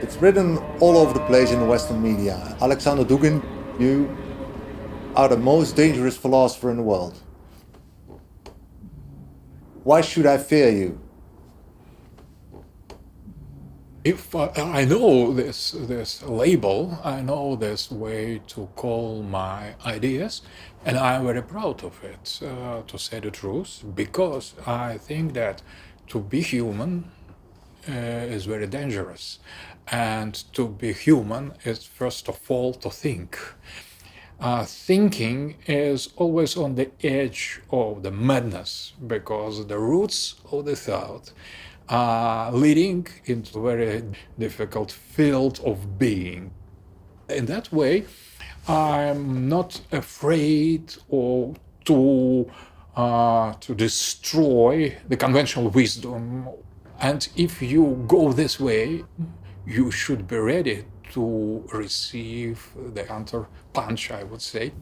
It's written all over the place in the Western media. Alexander Dugin, you are the most dangerous philosopher in the world. Why should I fear you? If I know this label, I know this way to call my ideas, and I'm very proud of it, to say the truth, because I think that to be human is very dangerous, and to be human is first of all to think. Thinking is always on the edge of the madness, because the roots of the thought are leading into a very difficult field of being. In that way, I'm not afraid to destroy the conventional wisdom. And if you go this way, you should be ready to receive the counter punch, I would say.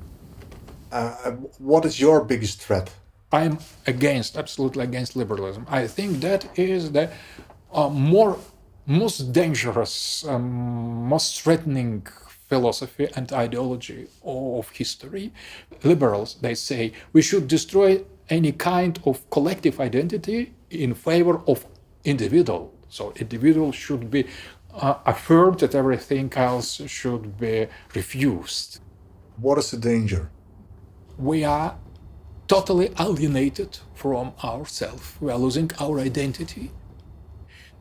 What is your biggest threat? I'm absolutely against liberalism. I think that is the most dangerous, most threatening philosophy and ideology of history. Liberals, they say, we should destroy any kind of collective identity in favor of individual. So individual should be affirmed, that everything else should be refused. What is the danger? We are totally alienated from ourselves. We are losing our identity.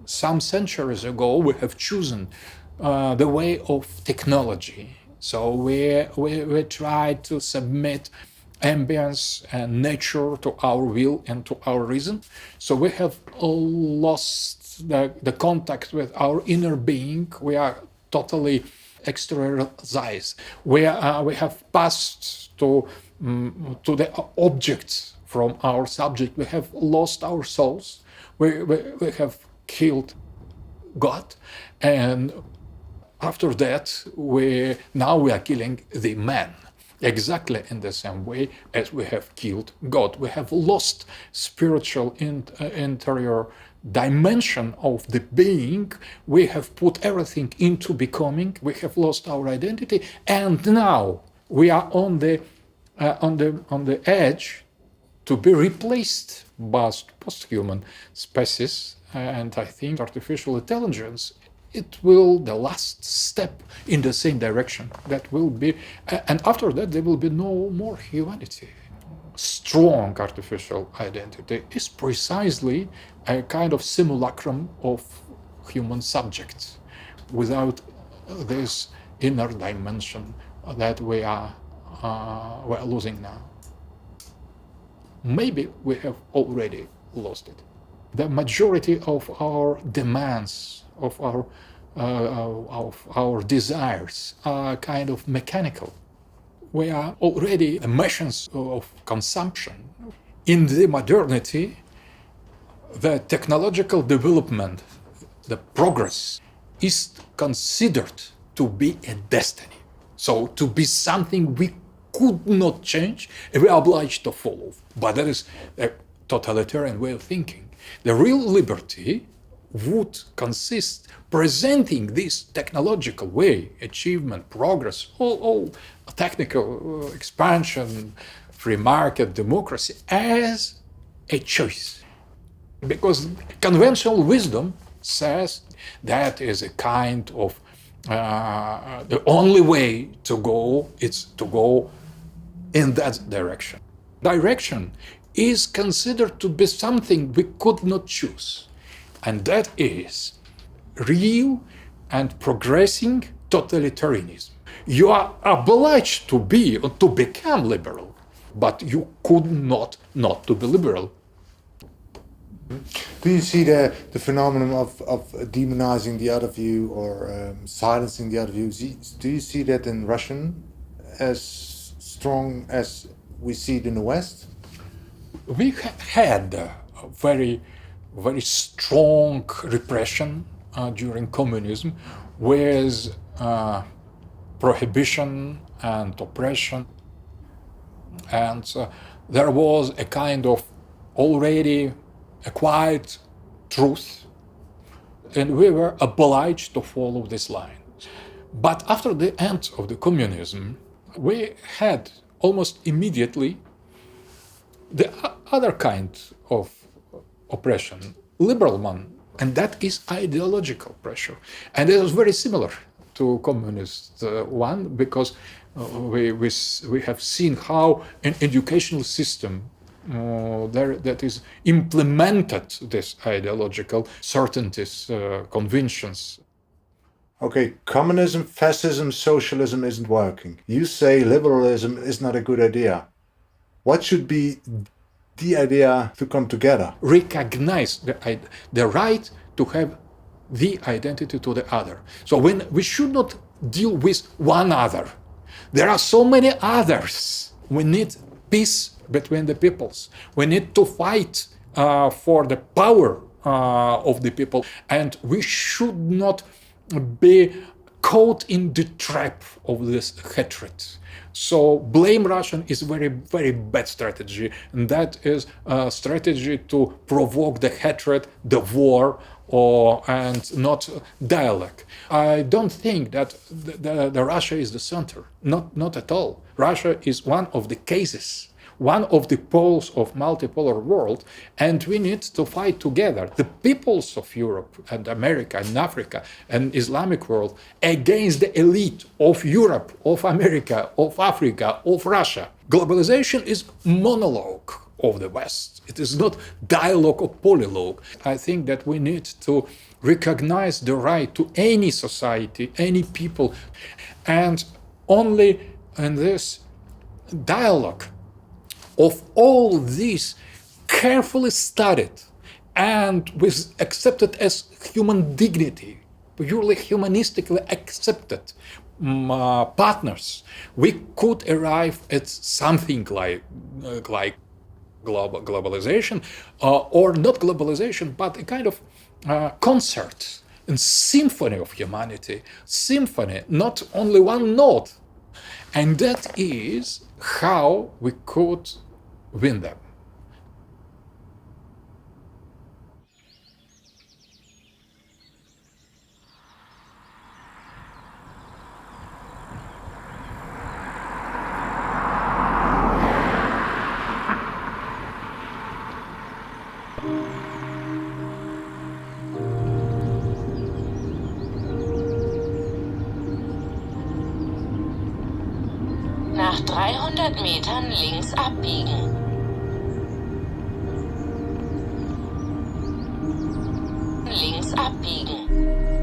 Some centuries ago, we have chosen the way of technology. So we try to submit ambience and nature to our will and to our reason. So we have lost the contact with our inner being. We are totally exteriorized. We have passed to the objects from our subject. We have lost our souls. We have killed God, and after that now we are killing the man, exactly in the same way as we have killed God. We have lost spiritual interior dimension of the being. We have put everything into becoming. We have lost our identity, and now we are on the edge to be replaced by post-human species. And I think artificial intelligence, it will the last step in the same direction. That will be, and after that there will be no more humanity. Strong artificial identity is precisely a kind of simulacrum of human subjects, without this inner dimension that we are losing now. Maybe we have already lost it. The majority of our demands, of our desires, are kind of mechanical. We are already machines of consumption. In the modernity, the technological development, the progress, is considered to be a destiny. So to be something we could not change, we are obliged to follow. But that is a totalitarian way of thinking. The real liberty would consist presenting this technological way, achievement, progress, all technical expansion, free market, democracy, as a choice. Because conventional wisdom says that is a kind of the only way to go is to go in that direction. Direction is considered to be something we could not choose, and that is real and progressing totalitarianism. You are obliged to be or to become liberal, but you could not to be liberal. Do you see the phenomenon of demonizing the other view or silencing the other view? Do you see that in Russian as strong as we see it in the West? We had a very, very strong repression during communism with prohibition and oppression. And there was a kind of already acquired truth And we were obliged to follow this line. But after the end of the communism, we had almost immediately the other kind of oppression, liberal one, and that is ideological pressure. And it was very similar to communist one, because we have seen how an educational system that is implemented this ideological certainties, conventions. Okay, communism, fascism, socialism isn't working. You say liberalism is not a good idea. What should be the idea to come together? Recognize the right to have the identity to the other. So when we should not deal with one other. There are so many others. We need peace between the peoples. We need to fight for the power of the people, and we should not be caught in the trap of this hatred. So blame Russian is very, very bad strategy, and that is a strategy to provoke the hatred, the war, and not dialogue. I don't think that the Russia is the center, not at all. Russia is one of the cases, one of the poles of multipolar world, and we need to fight together, the peoples of Europe and America and Africa and Islamic world, against the elite of Europe, of America, of Africa, of Russia. Globalization is monologue of the West. It is not dialogue or polylogue. I think that we need to recognize the right to any society, any people, and only in this dialogue of all these carefully studied and accepted as human dignity, purely humanistically accepted partners, we could arrive at something like globalization, or not globalization, but a kind of concert and symphony of humanity. Symphony, not only one note. And that is how we could win them. Nach 300 Metern links abbiegen. Links abbiegen.